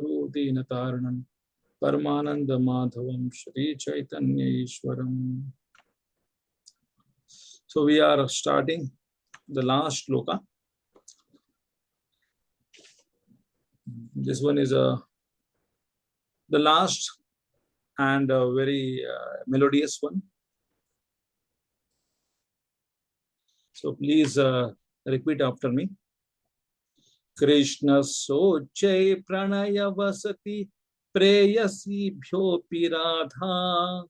दीनतारणं Parmanand माधवं Shri Chaitanya ईश्वरम्. So we are starting the last shloka. This one is the last and a very melodious one. So please repeat after me. Krishna sochai pranaya vasati preyasi bhyopi radha.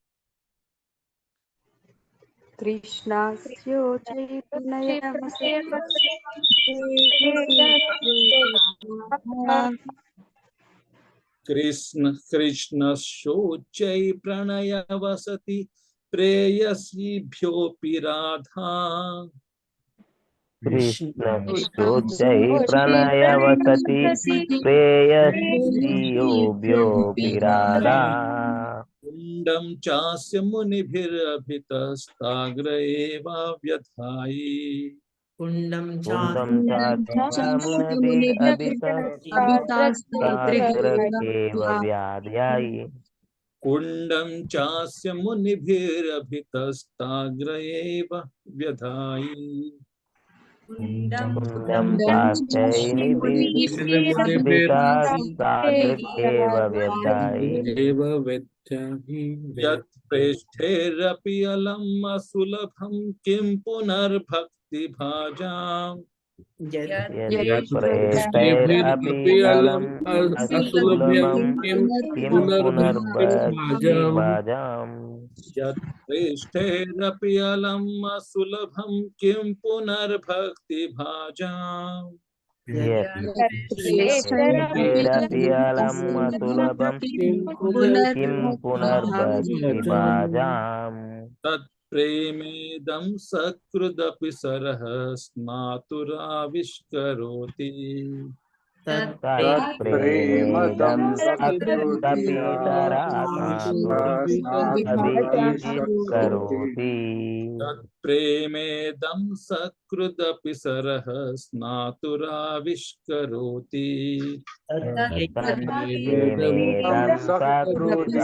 Krishna sochai pranaya vasati Krishna sochai pranaya vasati preyasi bhyopi radha. Krishna sochai pranaya vasati preyasiyobhyo pirada. Kundam chasya munibhirabhitastagra eva vyadhayi. Kundam chasya munibhirabhitastagra vyadhayi. Kundam chasya munibhirabhitastagra eva vyadhayi. Kundam chasya munibhirabhitastagra vyadhayi. Yat preshtherapi alam asulabham kim punar bhakti bhajam. Yat preshtherapi alam asulabham kim punar bhakti bhajam. Yat preshtherapi alam asulabham kim punar bhakti bhajam. Yat preshtherapi alam asulabham kim punar bhakti bhajam. Tat premedam sakrudapi sarah snaturaviskaroti. Tat premedam sakrudapi sarah snaturaviskaroti. Tat premedam sakrudapi sarah snaturaviskaroti. Tat premedam sakrudapi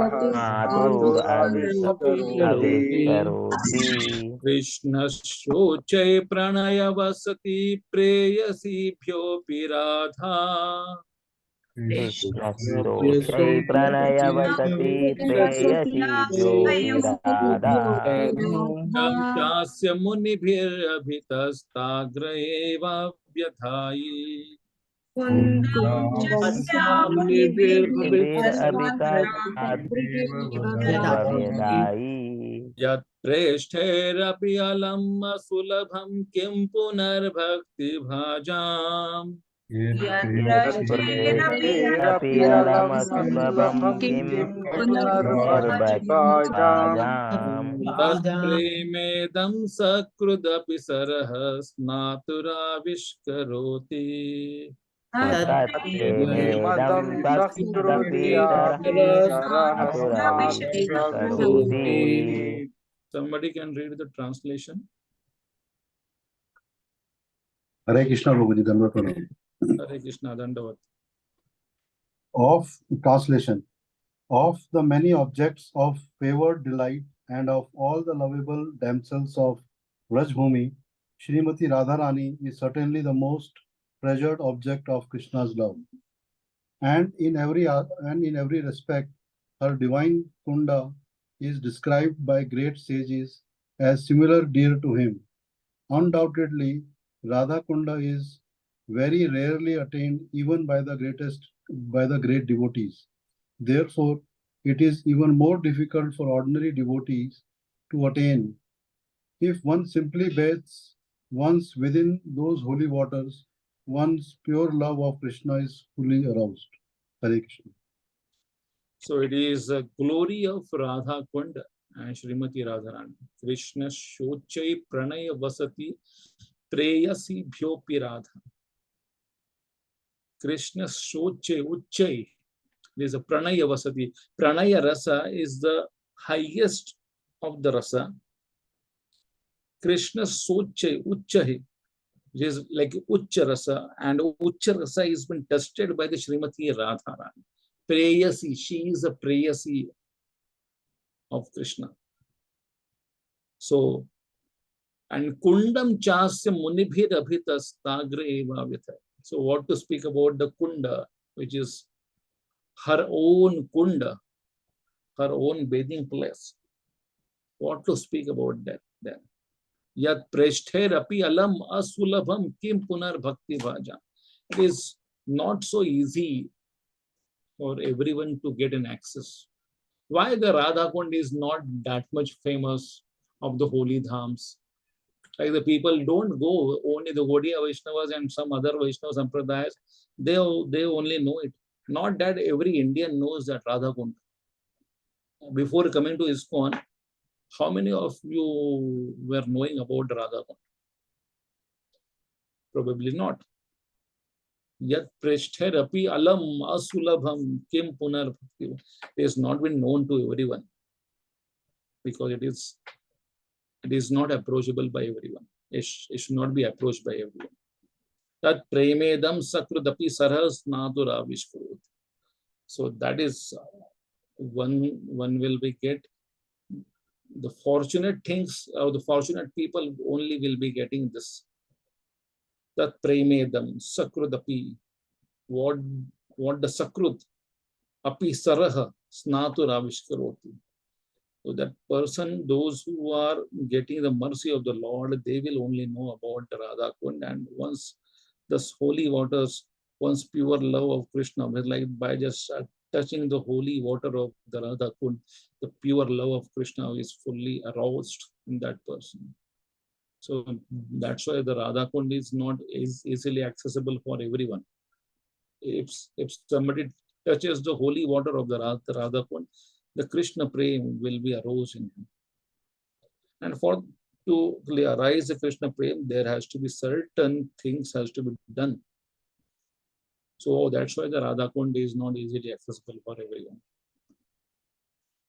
snaturaviskaroti. Krishna sochai pranaya vasati preyasi bhyopi radha. Krishna sochai pranaya vasati preyasibhyo pirada. Kundam chasya munibhirabhitastagra eva vyadhayi. Kundam chasya munibhirabhitastagra vyadhayi. Yat preshtherapi alam asulabham kim punar bhakti bhajam. Yat preshtherapi alam asulabham kim punar bhakti bhajam. Tat premedam sakrudapi sarah snaturaviskaroti. Tat premedam sakrudapi sarah snaturaviskaroti. Somebody can read the translation. Hare Krishna, Prabhuji, Dandavat Pranam. Hare Krishna, Dandavat. Of translation, of the many objects of favored delight and of all the lovable damsels of Vrajbhumi, Srimati Radharani is certainly the most treasured object of Krishna's love. And in every respect, her divine Kunda is described by great sages as similar dear to him. Undoubtedly, Radha Kunda is very rarely attained even by the great devotees. Therefore, it is even more difficult for ordinary devotees to attain. If one simply bathes once within those holy waters, one's pure love of Krishna is fully aroused. Hare Krishna. So it is a glory of Radha Kunda and Srimati Radharani. Krishna Shochai Pranaya Vasati Preyasi Bhyopi Radha. Krishna Shochai Uchai. There is a Pranaya Vasati. Pranaya Rasa is the highest of the rasa. Krishna Sochai Uchai which is like Ucha Rasa, and Ucha Rasa is been tested by the Srimati Radharani. Preyasi, she is a Preyasi of Krishna. So, and Kundam Chasya Munibhir Abhitas Tagre Eva Vitha. So, what to speak about the Kunda, which is her own Kunda, her own bathing place. What to speak about that then? Yat Preshther Api Alam Asulabham Kim Punar Bhakti Bhaja. It is not so easy for everyone to get an access. Why the Radha Kund is not that much famous of the holy dhams? Like the people don't go, only the Gaudiya Vaishnavas and some other Vaishnava Sampradayas, they only know it. Not that every Indian knows that Radha Kund. Before coming to ISKCON, how many of you were knowing about Radha Kund? Probably not. Yat Preshther Api Alam Asulabham Kim Punar Bhakti. It has not been known to everyone because it is not approachable by everyone. It should not be approached by everyone. Tat Premedam Sakrudapi Sarhas Nadura Vishkurut. So that is one will be get the fortunate things, or the fortunate people only will be getting this. Tat Premedam Sakrudapi. What the Sakrut Api Saraha Snatura Vishkuroti. So that person, those who are getting the mercy of the Lord, they will only know about the Radha Kund. And once this holy waters, once pure love of Krishna, like by just touching the holy water of the Radha Kund, the pure love of Krishna is fully aroused in that person. So that's why the Radha Kund is not easily accessible for everyone. If somebody touches the holy water of the Radha Kund, the Krishna Prem will be aroused in him. And to arise the Krishna Prem, there has to be certain things has to be done. So that's why the Radha Kund is not easily accessible for everyone.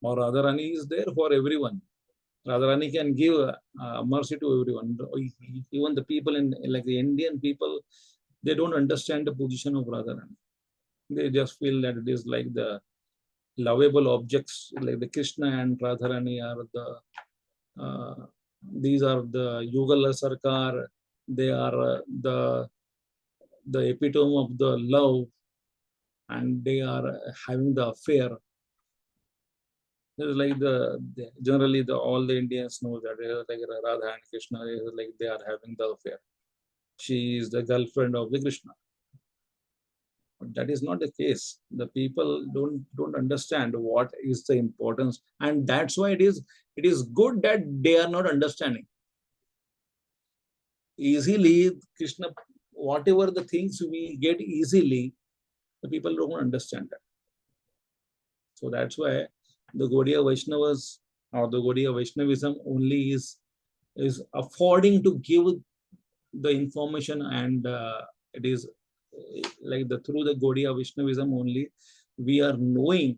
Or Radharani is there for everyone. Radharani can give mercy to everyone. Even the people like the Indian people, they don't understand the position of Radharani. They just feel that it is like the lovable objects, like the Krishna and Radharani are these are the Yugala Sarkar. They are the epitome of the love, and they are having the affair. It's like generally all the Indians know that like Radha and Krishna is like they are having the affair. She is the girlfriend of the Krishna. But that is not the case. The people don't understand what is the importance, and that's why it is good that they are not understanding. Easily, Krishna, whatever the things we get easily, the people don't understand that. So that's why the Gaudiya Vaishnavas or the Gaudiya Vaishnavism only is affording to give the information, and it is like through the Gaudiya Vaishnavism only we are knowing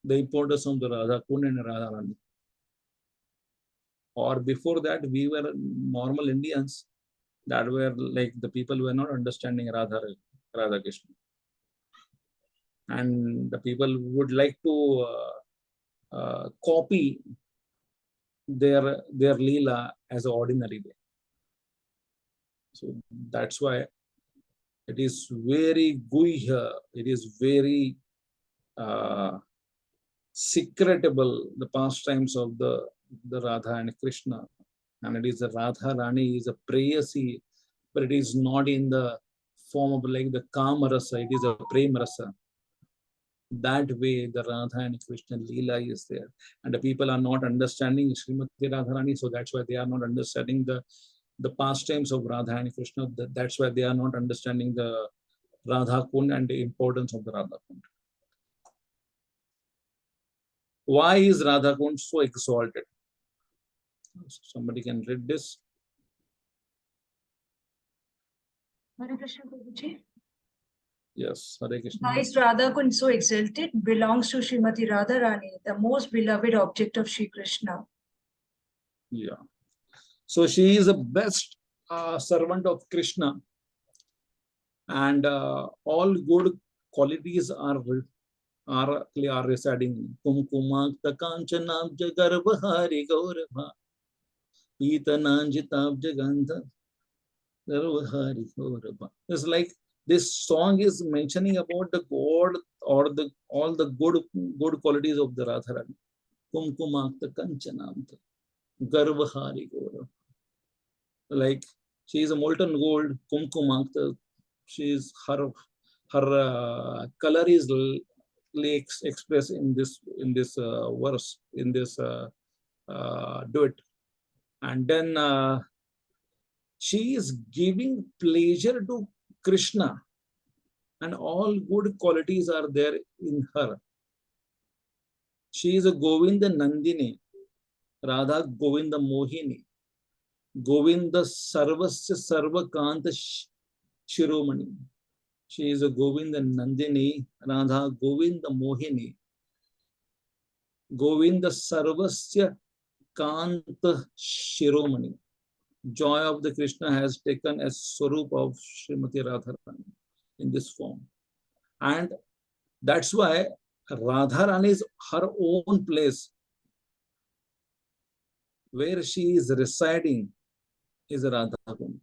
the importance of the Radha Kund and Radharani. Or before that, we were normal Indians that were like the people were not understanding Radha Krishna, and the people would like to copy their Leela as an ordinary way. So that's why it is very guhya, it is very secretable, the pastimes of the Radha and Krishna. And it is the Radha Rani is a preyasi, but it is not in the form of like the Kama Rasa, it is a Prem Rasa. That way the Radha and Krishna Leela is there. And the people are not understanding Srimati Radharani, so that's why they are not understanding the pastimes of Radha and Krishna. That's why they are not understanding the Radha Kund and the importance of the Radha Kund. Why is Radha Kund so exalted? Somebody can read this. Hare Krishna, Prabhuji. Yes, Hare Krishna. Why is Radha Kund so exalted? Belongs to Srimati Radharani, the most beloved object of Shri Krishna. Yeah. So she is the best a servant of Krishna, and all good qualities are residing in Kumkumakta Kanchanabja Garbhari Gaurabha Pitananjitabja Gandha Garbhari Gaurabha. It's like this song is mentioning about the God or the all the good qualities of the Radharani. Kumkumakta Kanchanabja Garbhari Gaurabha. Like she is a molten gold, Kumkumakta. She is her color is expressed in this verse, in this duet, and then she is giving pleasure to Krishna, and all good qualities are there in her. She is a Govinda Nandini, Radha Govinda Mohini, Govinda Sarvasya Sarvakanta Shiromani. She is a Govinda Nandini, Radha Govinda Mohini, Govinda Sarvasya Kanta Shiromani. Joy of the Krishna has taken as Swarup of Srimati Radharani in this form. And that's why Radharani is her own place. Where she is residing is Radha Kund.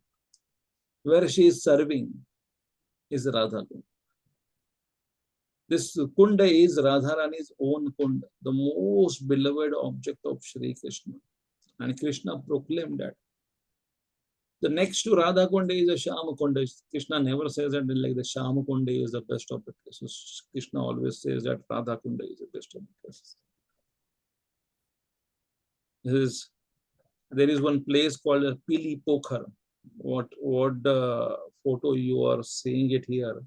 Where she is serving is Radha Kund. This Kunda is Radharani's own Kunda, the most beloved object of Shri Krishna. And Krishna proclaimed that. The next to Radha Kunda is a Shama Kunda. Krishna never says that like the Shama Kunda is the best of the places. Krishna always says that Radha Kunda is the best of the places. There is one place called Pili Pokhar. What the photo you are seeing it here,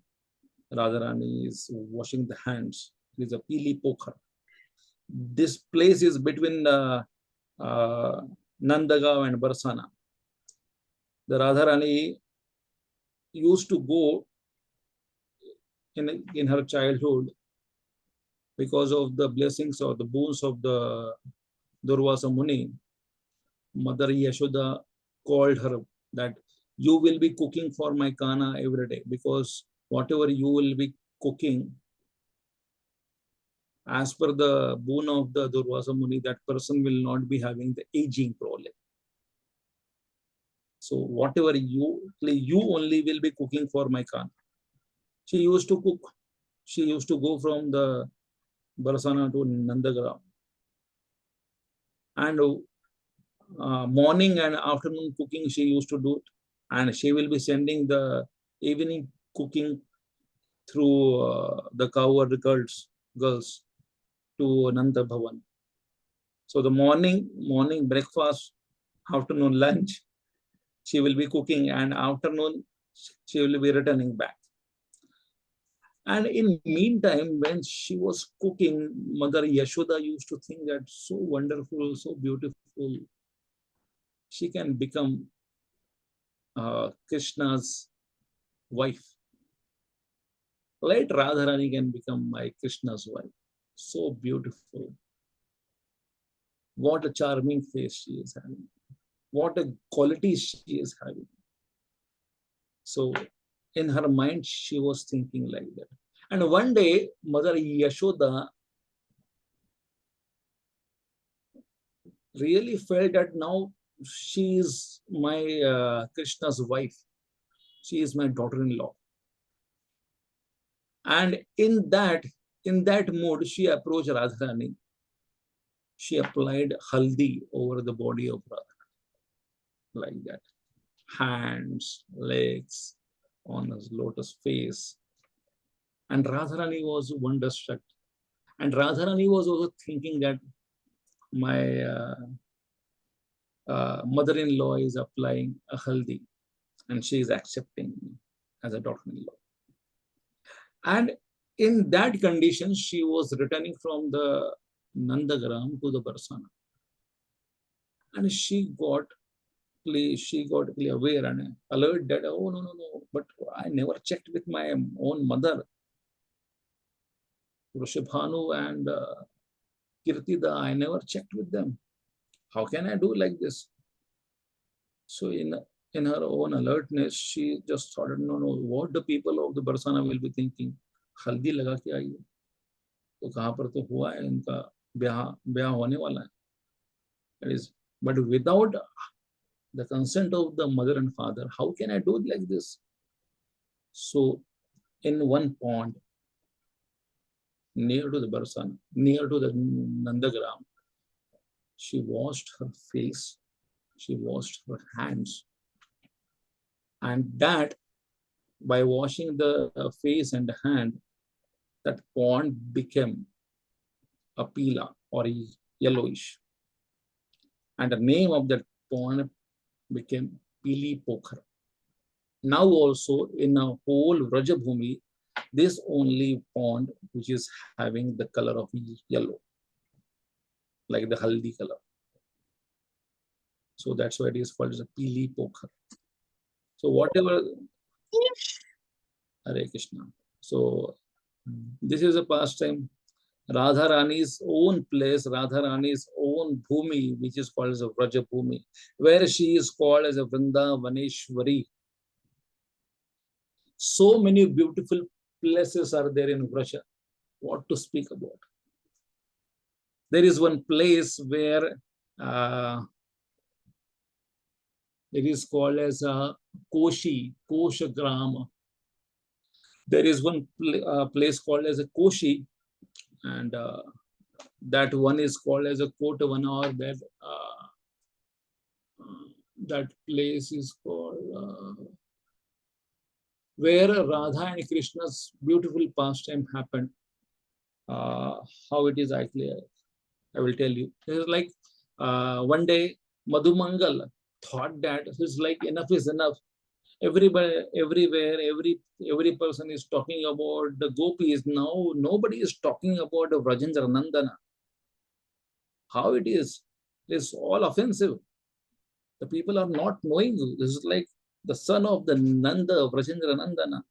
Radharani is washing the hands. It is a Pili Pokhar. This place is between Nandagaon and Barsana. The Radharani used to go in her childhood because of the blessings or the boons of the Durvasa Muni. Mother Yashoda called her that you will be cooking for my Kana every day, because whatever you will be cooking, as per the boon of the Durvasa Muni, that person will not be having the aging problem. So whatever you only will be cooking for my Kana. She used to cook. She used to go from the Barsana to Nandagram. And morning and afternoon cooking she used to do it. And she will be sending the evening cooking through the cowherd girls to Nanda Bhavan. So the morning breakfast, afternoon lunch, she will be cooking, and afternoon she will be returning back. And in meantime, when she was cooking, Mother Yashoda used to think that so wonderful, so beautiful, she can become Krishna's wife. Let Radharani can become my Krishna's wife. So beautiful. What a charming face she is having. What a quality she is having. So in her mind, she was thinking like that. And one day, Mother Yashoda really felt that now she is my Krishna's wife. She is my daughter-in-law. And in that mood, she approached Radharani. She applied haldi over the body of Radharani, like that. Hands, legs, on his lotus face. And Radharani was wonderstruck. And Radharani was also thinking that my mother-in-law is applying a haldi, and she is accepting me as a daughter-in-law. And in that condition, she was returning from the Nandagram to the Barsana. And she got aware and alert that, oh, no, but I never checked with my own mother. Rushabhanu and Kirtida, I never checked with them. How can I do like this? So in her own alertness, she just started to know what the people of the Barsana will be thinking. हल्दी लगा के आई है, तो कहाँ पर तो हुआ है इनका ब्याह होने वाला है. It is, but without the consent of the mother and father, how can I do like this? So, in one pond near to the Barsana, near to the Nandagram, she washed her face, she washed her hands, and that by washing the face and hand, that pond became a pila or yellowish, and the name of that pond became Pili Pokhar. Now also in a whole Vrajabhumi, this only pond which is having the color of yellow, like the haldi color. So that's why it is called as a Pili Pokhar. So whatever, Hare Krishna. So this is a pastime. Radha Rani's own place, Radha Rani's own bhumi, which is called as a Vraja Bhumi, where she is called as a Vrindavaneshwari. So many beautiful places are there in Vraja. What to speak about? There is one place where it is called as a Koshi, Koshagrama. There is one place called as a Koshi, and that one is called as a Kotavana, or that place is called where Radha and Krishna's beautiful pastime happened. How it is actually, I will tell you. It is like one day Madhumangal thought that it's like enough is enough. Everybody, everywhere, every person is talking about the gopis. Now nobody is talking about the Vrajendra Nandana. How it is? It's all offensive. The people are not knowing you. This is like the son of the Nanda, Vrajendra Nandana.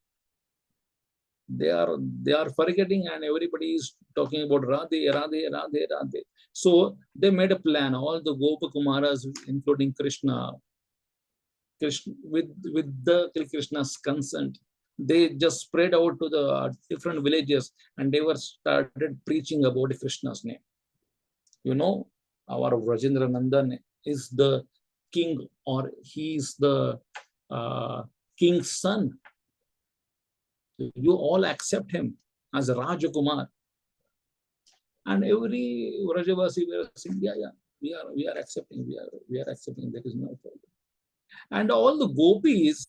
They are forgetting, and everybody is talking about Radhe, Radhe, Radhe, Radhe. So they made a plan. All the Gopa Kumaras, including Krishna, with the Krishna's consent, they just spread out to the different villages, and they were started preaching about Krishna's name. You know, our Vrajendra Nandan is the king, or he is the king's son. You all accept him as a Rajakumar. And every Vrajavasi were saying, yeah, we are accepting, we are accepting, there is no problem. And all the gopis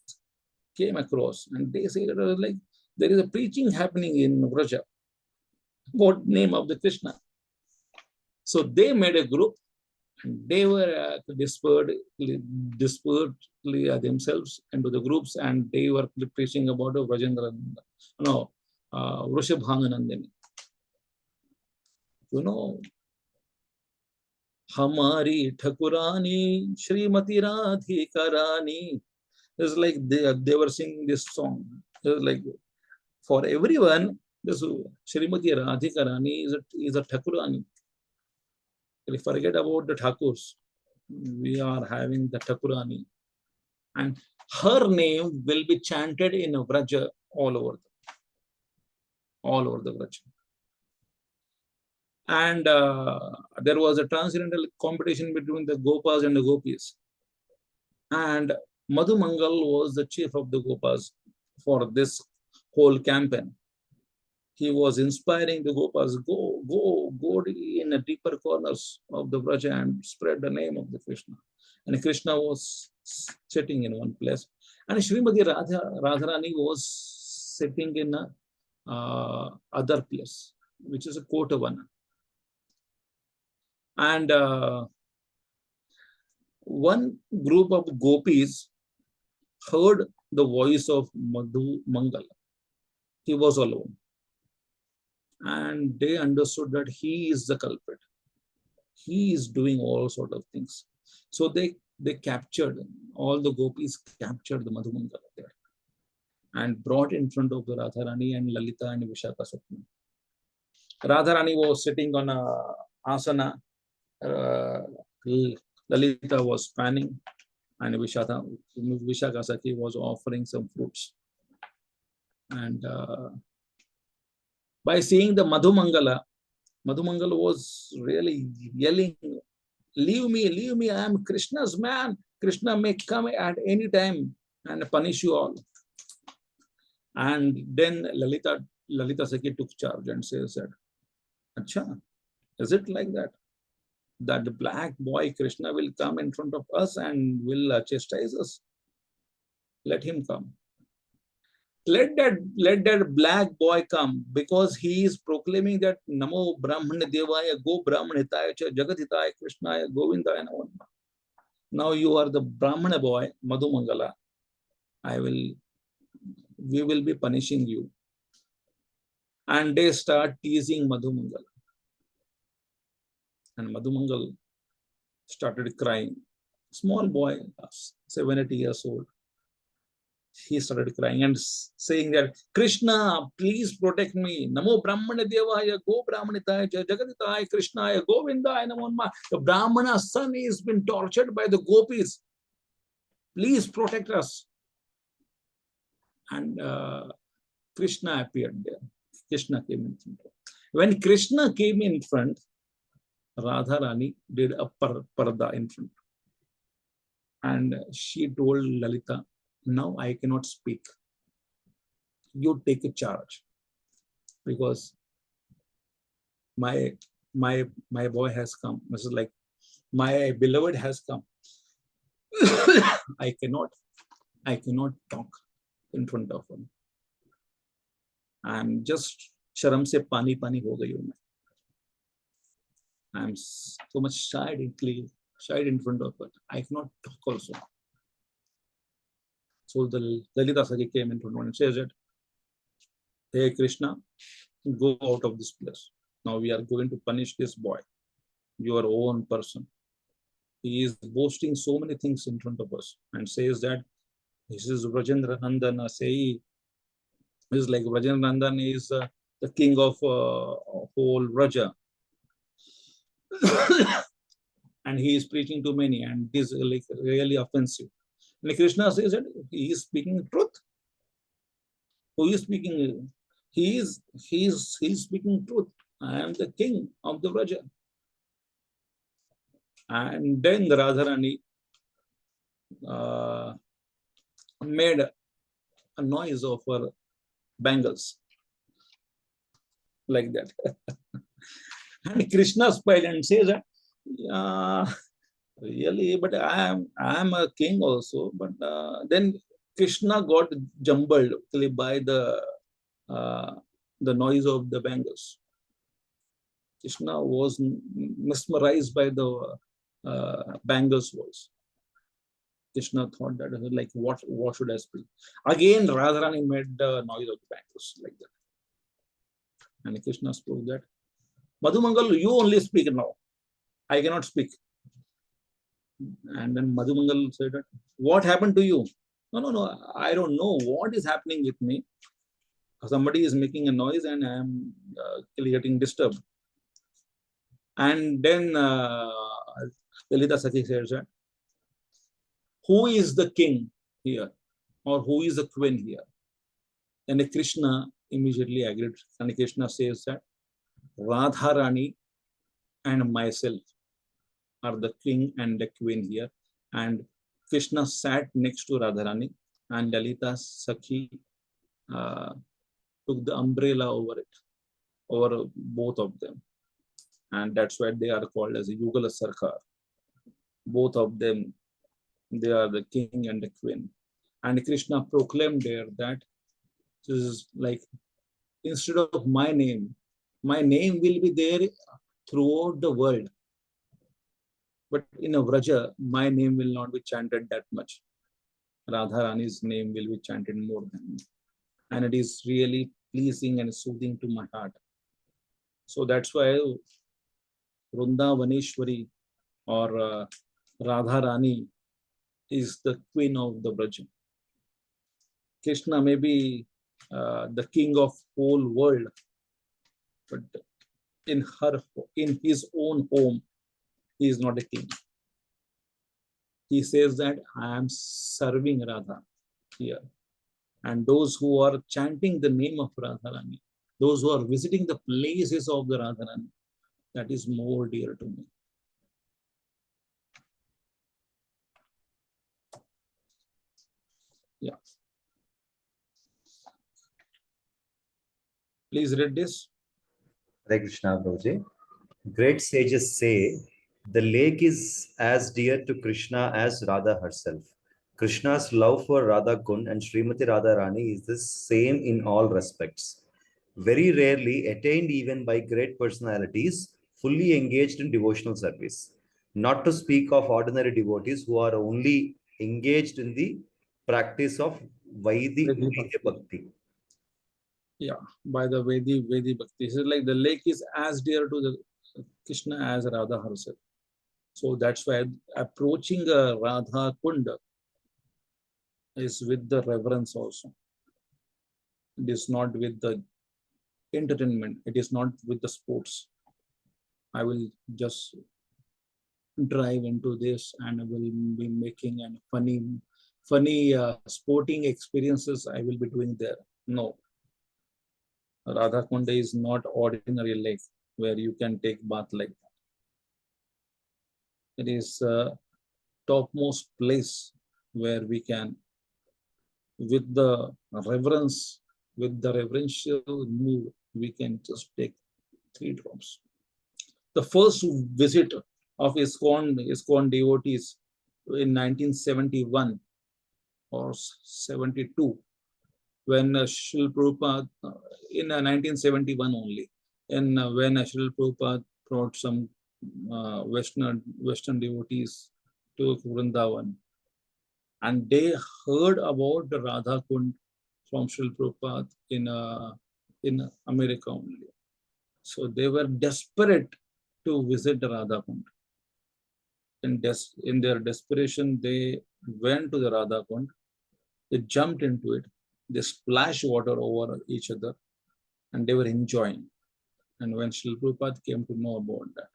came across, and they said, like, there is a preaching happening in Vraja. What name of the Krishna? So they made a group, and they were dispersed themselves into the groups, and they were preaching about Vrajendra, Vrishabhanganandini. You know, Hamari Thakurani Shrimati Radhika Rani. It's like they were singing this song. It's like for everyone, this Shrimati Radhika Rani is a Thakurani. We forget about the Thakurs. We are having the Thakurani. And her name will be chanted in Vraja all over the Vraja. And there was a transcendental competition between the Gopas and the Gopis. And Madhumangal was the chief of the Gopas for this whole campaign. He was inspiring the Gopas, go in the deeper corners of the Vraja and spread the name of the Krishna. And Krishna was sitting in one place. And Srimati Radharani was sitting in a other place, which is a Kotavana. And one group of gopis heard the voice of Madhu Mangal. He was alone. And they understood that he is the culprit. He is doing all sorts of things. So they captured, all the gopis captured the Madhu Mangal there and brought in front of the Radharani and Lalita and Vishaka Sapna. Radharani was sitting on a asana. Lalita was fanning, and Vishaka Sakhi was offering some fruits. And by seeing the Madhumangala was really yelling, leave me, I am Krishna's man. Krishna may come at any time and punish you all. And then Lalita Sakhi took charge and says that, Acha, is it like that? That the black boy Krishna will come in front of us and will chastise us? Let him come. Let that black boy come, because he is proclaiming that Namo Brahmana Devaya Go Brahmanitaya Cha Jagatitaya Krishnaya Govindaya Namo. Now you are the Brahmana boy, Madhumangala. We will be punishing you. And they start teasing Madhumangala. And Madhumangal started crying. Small boy, 7, 8 years old. He started crying and saying that, Krishna, please protect me. Namo Brahmana Devaya Go Brahmanitaya Jagatitaya Krishnaya Govindaya Namo. The Brahmana's son has been tortured by the gopis. Please protect us. And Krishna appeared there. Krishna came in front. When Krishna came in front, Radharani did a parda in front. And she told Lalita, now I cannot speak. You take a charge, because my boy has come. This is like, my beloved has come. I cannot talk in front of him. I'm just sharam se pani ho gayi hu. I'm so much shy in front of her. I cannot talk also. So the Lalita Sakhi came in front and says that, hey Krishna, go out of this place. Now we are going to punish this boy, your own person. He is boasting so many things in front of us and says that this is Vrajendra Nandana. Say, is like Vrajendra Nandan is the king of whole Vraja. And he is preaching to many, and it is like really offensive. And Krishna says that he is speaking truth. Who is speaking? He is speaking truth. I am the king of the Vraja. And then the Radharani made a noise of her bangles like that. And Krishna smiled and says that, really, but I am a king also. But then Krishna got jumbled by the noise of the bangles. Krishna was mesmerized by the bangles voice. Krishna thought that, like, what should I speak? Again, Radharani made the noise of the bangles like that. And Krishna spoke that, Madhumangal, you only speak now. I cannot speak. And then Madhumangal said that, what happened to you? No, I don't know what is happening with me. Somebody is making a noise and I am getting disturbed. And then Lalita Sakhi says that, who is the king here? Or who is the queen here? And Krishna immediately agreed. And Krishna says that, Radharani and myself are the king and the queen here. And Krishna sat next to Radharani, and Lalita Sakhi took the umbrella over both of them. And that's why they are called as a Yugala Sarkar. Both of them, they are the king and the queen. And Krishna proclaimed there that this is like, instead of my name will be there throughout the world. But in a Vraja, my name will not be chanted that much. Radharani's name will be chanted more than me. And it is really pleasing and soothing to my heart. So that's why Vrindavaneshwari or Radharani is the queen of the Vraja. Krishna may be the king of whole world, but in his own home, he is not a king. he says that I am serving Radha here. And those who are chanting the name of Radharani, those who are visiting the places of the Radharani, that is more dear to me. Yeah. Please read this. Hare Krishna, Prabhuji. Great sages say the lake is as dear to Krishna as Radha herself. Krishna's love for Radha Kund and Srimati Radharani is the same in all respects. Very rarely attained even by great personalities, fully engaged in devotional service. Not to speak of ordinary devotees who are only engaged in the practice of Vaidhi Bhakti. Yeah, by the Vedi Bhakti. It's like the lake is as dear to the Krishna as Radha herself. So that's why approaching Radha Kunda is with the reverence also. It is not with the entertainment. It is not with the sports. I will just drive into this and I will be making an funny sporting experiences I will be doing there. No. Radha Kunda is not ordinary lake where you can take bath like that. It is a topmost place where we can, with the reverence, with the reverential mood, we can just take 3 drops. The first visit of ISKCON devotees in 1971 or 72, when Srila Prabhupada, in 1971 only, and when Srila Prabhupada brought some Western devotees to Vrindavan, and they heard about the Radha Kund from Srila Prabhupada in America only. So they were desperate to visit the Radha Kund. In their desperation, they went to the Radha Kund, they jumped into it, they splashed water over each other, and they were enjoying. And when Srila Prabhupada came to know about that,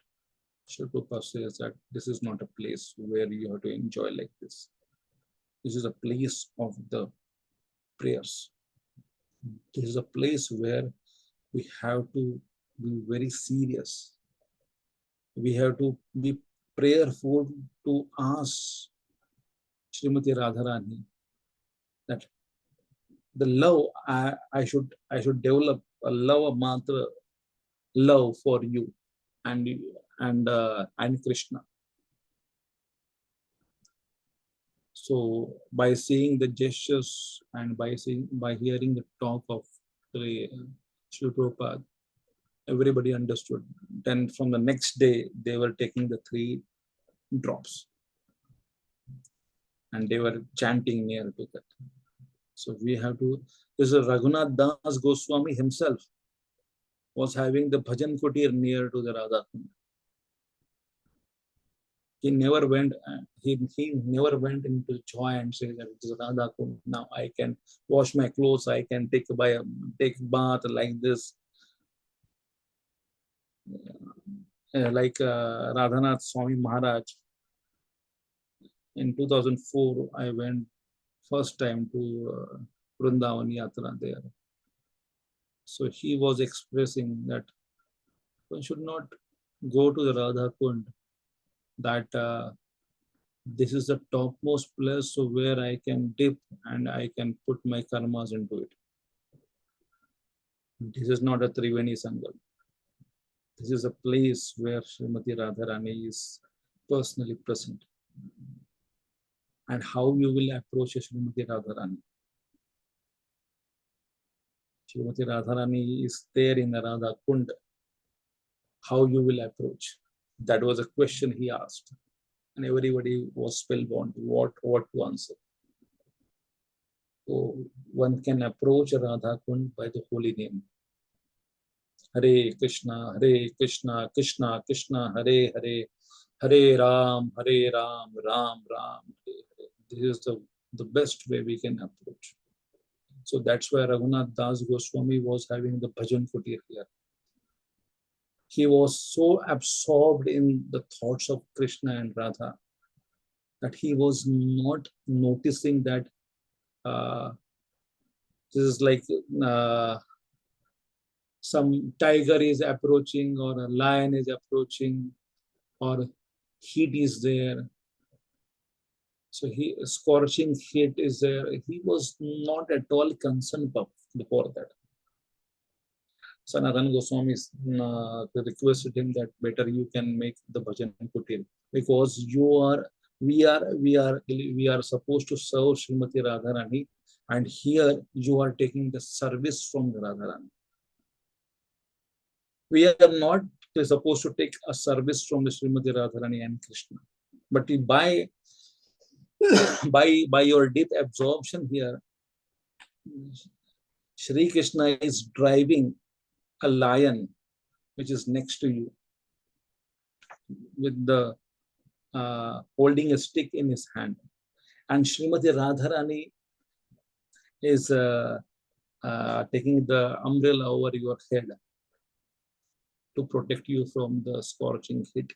Srila Prabhupada says that this is not a place where you have to enjoy like this. This is a place of the prayers. This is a place where we have to be very serious. We have to be prayerful to ask Srimati Radharani that the love I should develop a love mantra, love for you and Krishna. So by seeing the gestures and by hearing the talk of the Srila Prabhupada, everybody understood. Then from the next day, they were taking the 3 drops and they were chanting near to that. So we have to, this is Raghunath Das Goswami himself was having the bhajan kutir near to the Radha Kund. He never went. He never went into joy and said that it is Radha Kund. Now I can wash my clothes. I can take bath like this. Like Radhanath Swami Maharaj. In 2004, I went first time to Vrindavan Yatra there. So he was expressing that one should not go to the Radha Kund, that this is the topmost place so where I can dip and I can put my karmas into it. This is not a Triveni Sangam. This is a place where Srimati Radharani is personally present. And how you will approach Srimati Radharani. Srimati Radharani is there in the Radha Kund. How you will approach? That was a question he asked. And everybody was spellbound. What to answer? So one can approach Radha Kund by the holy name. Hare Krishna, Krishna Krishna, Hare Hare, Hare Ram, Ram Ram, Hare Hare. This is the best way we can approach. So that's why Raghunath Das Goswami was having the bhajan kutir here. He was so absorbed in the thoughts of Krishna and Radha that he was not noticing that this is like some tiger is approaching or a lion is approaching or heat is there. So he scorching heat is there. He was not at all concerned before that. Sanatana Goswami requested him that better you can make the bhajan kutir because we are supposed to serve Srimati Radharani, and here you are taking the service from the Radharani. We are not supposed to take a service from the Srimati Radharani and Krishna, but by your deep absorption here, Shri Krishna is driving a lion which is next to you with the holding a stick in his hand, and Srimati Radharani is taking the umbrella over your head to protect you from the scorching heat.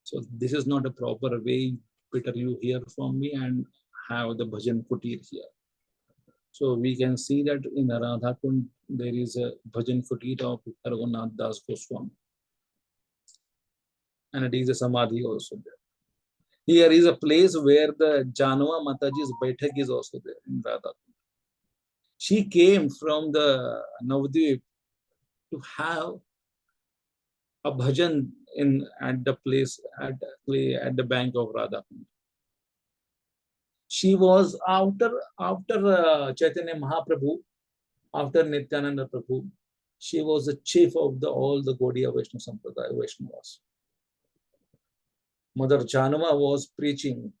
So this is not a proper way. Better you hear from me and have the bhajan kutir here. So we can see that in Radha Kund there is a bhajan kutir of Raghunath Das Goswami, and it is a samadhi also there. Here is a place where the Janava Mataji's Baithak is also there in Radha Kund. She came from the Navadvip to have a bhajan at the place at the bank of Radha Kund. She was after Chaitanya Mahaprabhu, after Nityananda Prabhu, she was the chief of all the Gaudiya Vaishnava Sampradaya Vaishnavas. Mother Janama was preaching,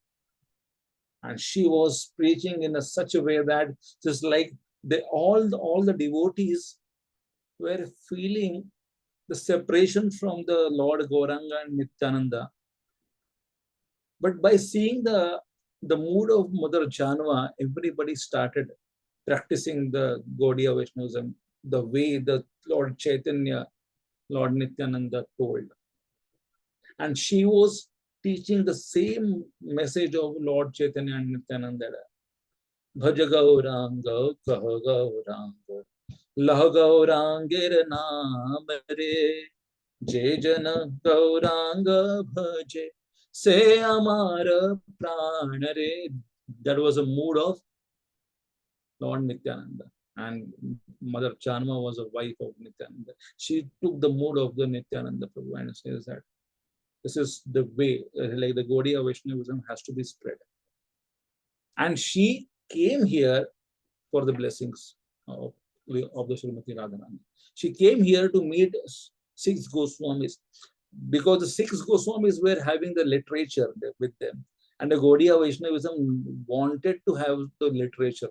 and she was preaching in such a way that just like all the devotees were feeling the separation from the Lord Gauranga and Nityananda. But by seeing the mood of Mother Janava, everybody started practicing the Gaudiya Vaishnavism the way the Lord Chaitanya, Lord Nityananda told. And she was teaching the same message of Lord Chaitanya and Nityananda. Bhaja Gauranga, Kaha Gauranga, Laha Gaurangir Naam Re, Je Jana Gauranga Bhaje, Se Amara Prana Re. That was a mood of Lord Nityananda. And Mother Janma was a wife of Nityananda. She took the mood of the Nityananda Prabhu and says that this is the way, like the Gaudiya Vaishnavism has to be spread. And she came here for the blessings of the Srimati Radharani. She came here to meet 6 Goswamis because the 6 Goswamis were having the literature with them. And the Gaudiya Vaishnavism wanted to have the literature.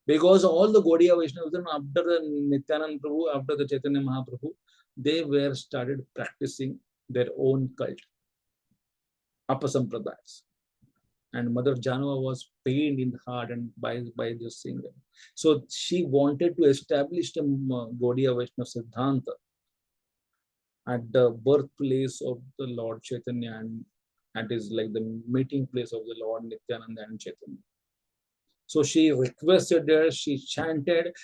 Because all the Gaudiya Vaishnavism after the Nityananda Prabhu, after the Chaitanya Mahaprabhu, they were started practicing their own cult, Apasampradayas. And Mother Janava was pained in the heart and by this singer. So she wanted to establish the Gaudiya Vaishnava Siddhanta at the birthplace of the Lord Chaitanya, and that is like the meeting place of the Lord Nityananda and Chaitanya. So she requested her, she chanted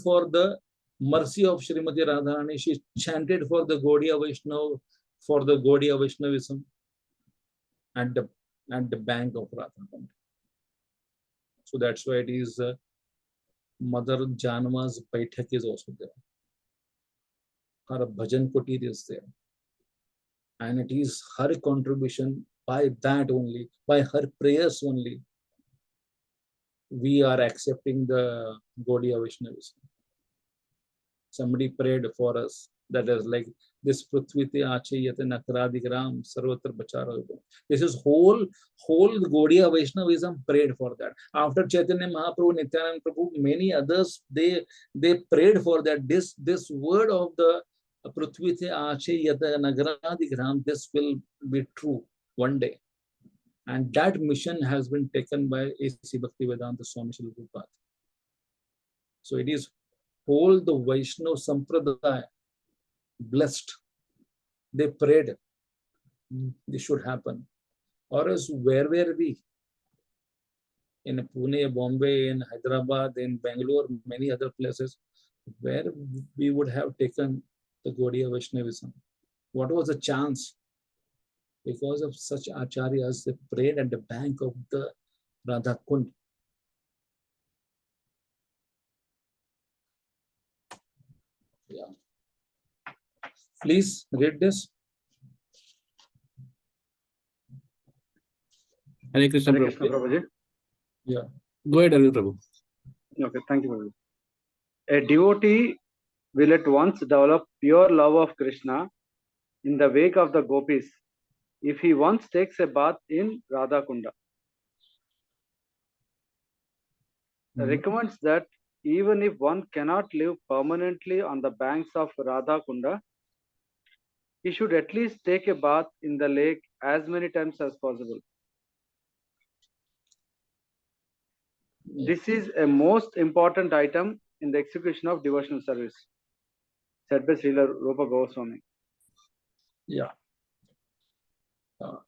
for the mercy of Srimati Radharani, she chanted for the Gaudiya Vaishnava, for the Gaudiya Vaishnavism at the bank of Radha Kund. So that's why it is Mother Janama's Baithak is also there. Her bhajan kutir is there. And it is her contribution, by that only, by her prayers only, we are accepting the Gaudiya Vaishnavism. Somebody prayed for us, that is like this Prithvite Achayate Nakradigram Sarvatra Bachara. This is whole Gaudiya Vaishnavism prayed for that. After Chaitanya Mahaprabhu, Nityananda Prabhu, many others, they prayed for that. This word of the Prithvite Achayate Nakradigram, this will be true one day. And that mission has been taken by A.C. Bhaktivedanta Swami Srila Prabhupada. So it is whole the Vaishnava Sampradaya blessed. They prayed This should happen. Or else, where were we? In Pune, Bombay, in Hyderabad, in Bangalore, many other places, where we would have taken the Gaudiya Vaishnavism. What was the chance? Because of such acharyas, they prayed at the bank of the Radha Kund. Yeah. Please read this. Hare Krishna, Hare Krishna, Prabhuji. Prabhuji. Yeah. Go ahead, Arvind Prabhu. Okay, thank you, Prabhuji. A devotee will at once develop pure love of Krishna in the wake of the gopis if he once takes a bath in Radha Kunda. Recommends that even if one cannot live permanently on the banks of Radha Kunda, he should at least take a bath in the lake as many times as possible. This is a most important item in the execution of devotional service, said by Srila Rupa Goswami. Yeah.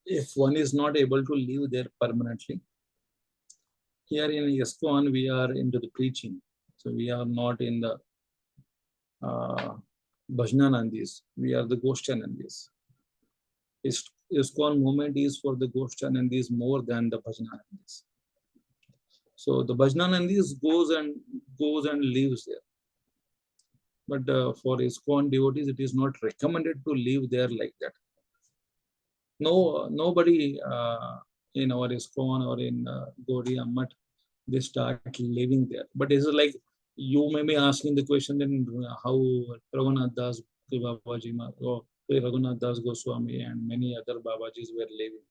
If one is not able to live there permanently, here in ISKCON, we are into the preaching. So we are not in the Bhajnanandis. We are the Goshtanandis. ISKCON movement is for the Goshtanandis more than the Bhajnanandis. So the Bhajnanandis goes and lives there. But for ISKCON devotees, it is not recommended to live there like that. No, nobody in our ISKCON or in Gaudiya Math, they start living there. But it's like you may be asking the question then how Raghunath Das Babaji or Raghunath Das Goswami and many other Babajis were living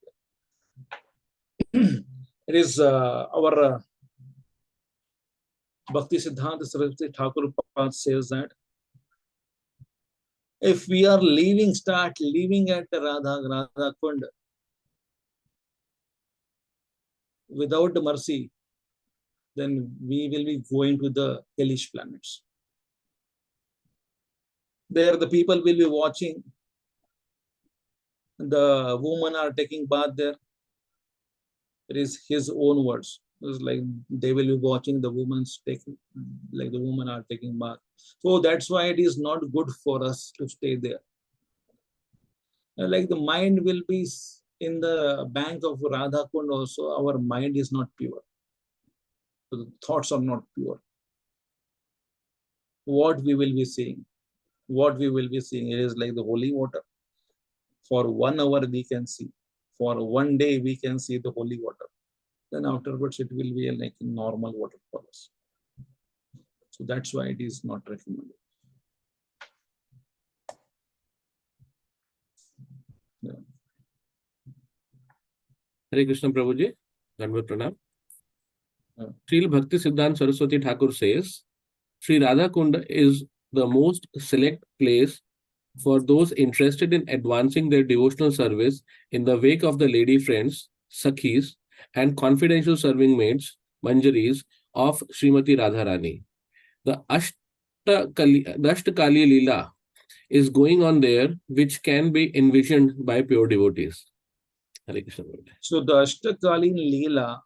there. It is our Bhakti Siddhanta Saraswati Thakur says that if we are start living at Radha Kund without mercy, then we will be going to the hellish planets. There the people will be watching. The women are taking bath there. It is his own words. It's like they will be watching the women's taking, like the women are taking bath. So that's why it is not good for us to stay there. Like the mind will be in the bank of Radha Kund also, our mind is not pure. So the thoughts are not pure. What we will be seeing? What we will be seeing is like the holy water. For 1 hour we can see. For 1 day we can see the holy water. Then afterwards it will be like normal water for us. So that's why it is not recommended. Yeah. Hare Krishna, Prabhuji. Dandavat Pranam. Srila Bhakti Siddhanta Saraswati Thakur says, Sri Radha Kunda is the most select place for those interested in advancing their devotional service in the wake of the lady friends, Sakhis, and confidential serving maids, Manjaris, of Srimati Radharani. The Ashtakali Leela is going on there, which can be envisioned by pure devotees. Hare Krishna. So the Ashtakali Leela,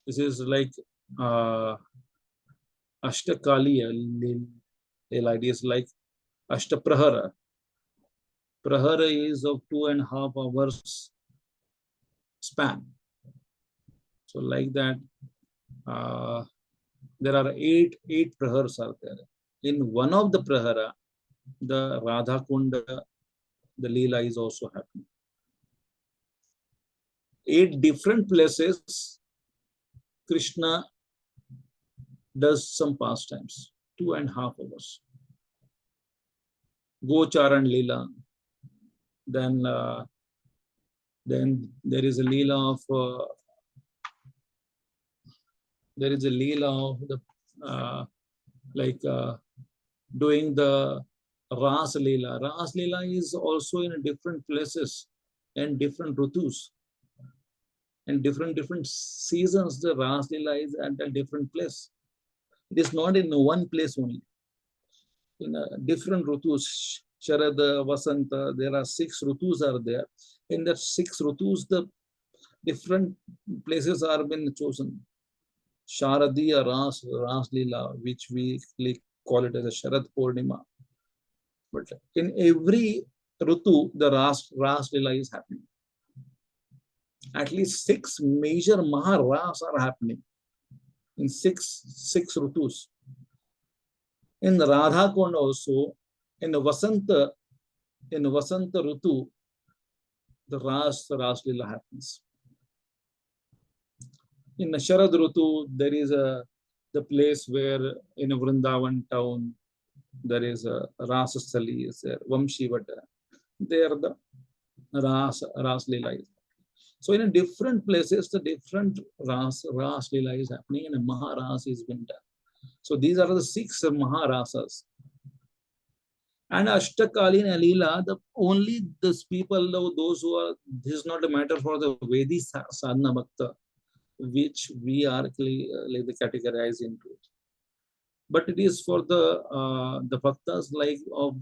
this is like Ashtakali Leela. It is like Ashtaprahara. Prahara is of 2.5 hours span. So like that, there are eight prahars are there. In one of the prahara, the Radha Kunda, the Leela is also happening. 8 different places, Krishna does some pastimes, 2.5 hours. Gocharan Leela. Then there is a Leela of the doing the Ras Leela. Ras Leela is also in different places and different rutus. And different seasons, the Ras Leela is at a different place. It is not in one place only. In different rutus, Sharada, Vasanta, there are 6 Rutus are there. In the 6 Rutus, the different places are been chosen. Sharadiya Ras Leela, which we call it as a Sharad Purnima. But in every Rutu, the Ras Leela is happening. At least 6 major Maharas are happening in six Rutus. In Radha Kund also, in Vasanta Rutu, the Ras Leela happens. In Sharad Rutu, there is the place where in a Vrindavan town, there is a Rasasthali, is there, Vamshivata. There the Ras Leela is. So in different places, the different Ras Leela is happening and a Maharas is being done. So these are the 6 Maharasas. And Ashtakalina Leela, only those people, those who are, this is not a matter for the Vedi Sadhana Bhakta, which we are categorized into it. But it is for the bhaktas like of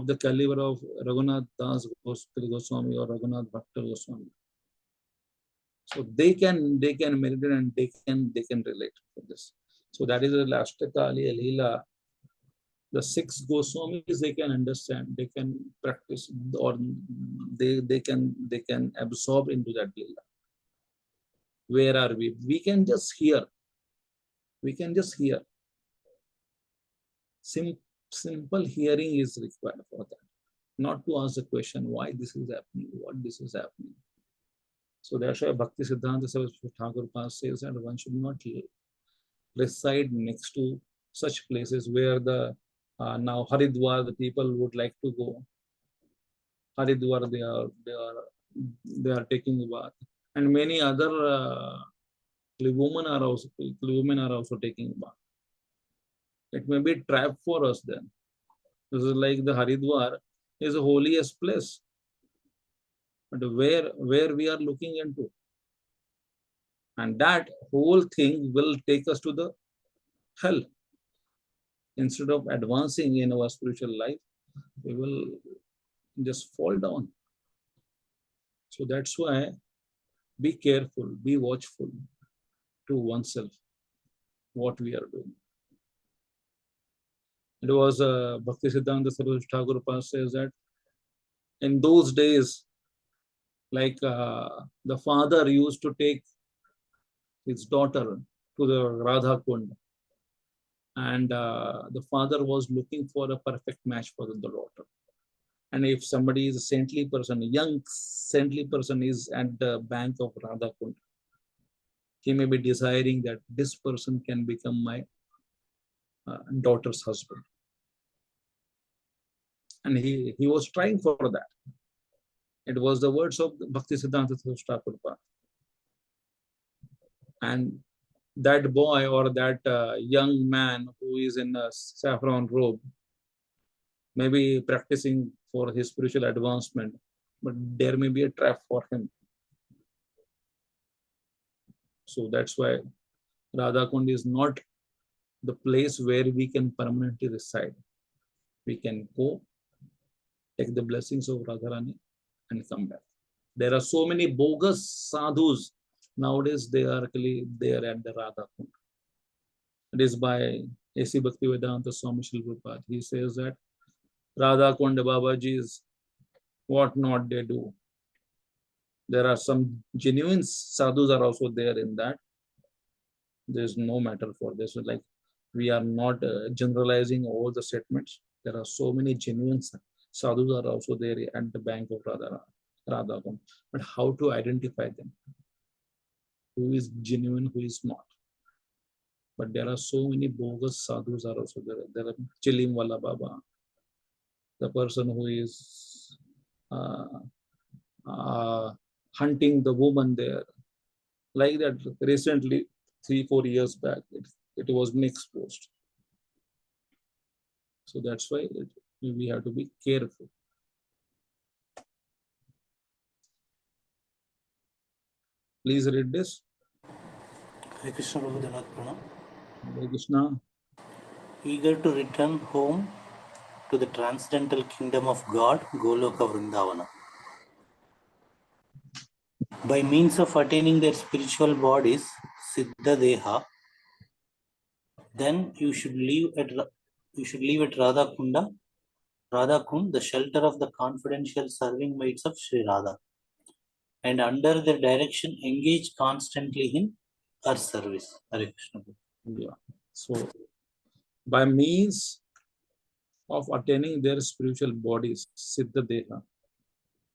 the caliber of Raghunath Das Goswami or Raghunath Bhatta Goswami. So they can meditate and they can relate with this. So that is the Ashtakali Leela. The 6 Goswamis they can understand, they can practice, or they can absorb into that Leela. Where are we? We can just hear. Simple hearing is required for that. Not to ask the question why this is happening, what this is happening. So that's why Bhakti Siddhanta Saraswati Thakur says that one should not reside next to such places where the now Haridwar, the people would like to go. Haridwar, they are taking a bath, and many other women are also taking a bath. It may be a trap for us then. This is like the Haridwar is the holiest place, but where we are looking into, and that whole thing will take us to the hell. Instead of advancing in our spiritual life, we will just fall down. So that's why be careful, be watchful to oneself, what we are doing. It was Bhakti Siddhanta Saraswati Thakur says that in those days, like the father used to take his daughter to the Radha Kund, and the father was looking for a perfect match for the daughter. And if somebody is a saintly person, a young saintly person is at the bank of Radha Kund, he may be desiring that this person can become my daughter's husband. And he was trying for that. It was the words of Bhakti Siddhanta Thakur. And that boy or that young man who is in a saffron robe may be practicing for his spiritual advancement, but there may be a trap for him. So that's why Radha Kund is not the place where we can permanently reside. We can go, take the blessings of Radharani and come back. There are so many bogus sadhus nowadays, they are actually there at the Radha Kund. It is by A.C. Bhaktivedanta Swami Srila Prabhupada. He says that Radha Kund Babaji's what not they do. There are some genuine sadhus are also there in that. There is no matter for this. Like we are not generalizing all the statements. There are so many genuine sadhus are also there at the bank of Radha Kund. But how to identify them? Who is genuine, who is not? But there are so many bogus sadhus are also there. There are Chilim Wala Baba, the person who is hunting the woman there. Like that recently, 3-4 years back, it was been exposed. So that's why we have to be careful. Please read this. Hare Krishna Prabhu Dhanat Pranam. Hare Krishna. Eager to return home, to the transcendental kingdom of God, Goloka Vrindavana. By means of attaining their spiritual bodies, Siddha Deha, then you should leave at Radha Kund, the shelter of the confidential serving maids of Sri Radha, and under their direction engage constantly in her service. Hare Krishna. Yeah. So by means of attaining their spiritual bodies, Siddha Deha,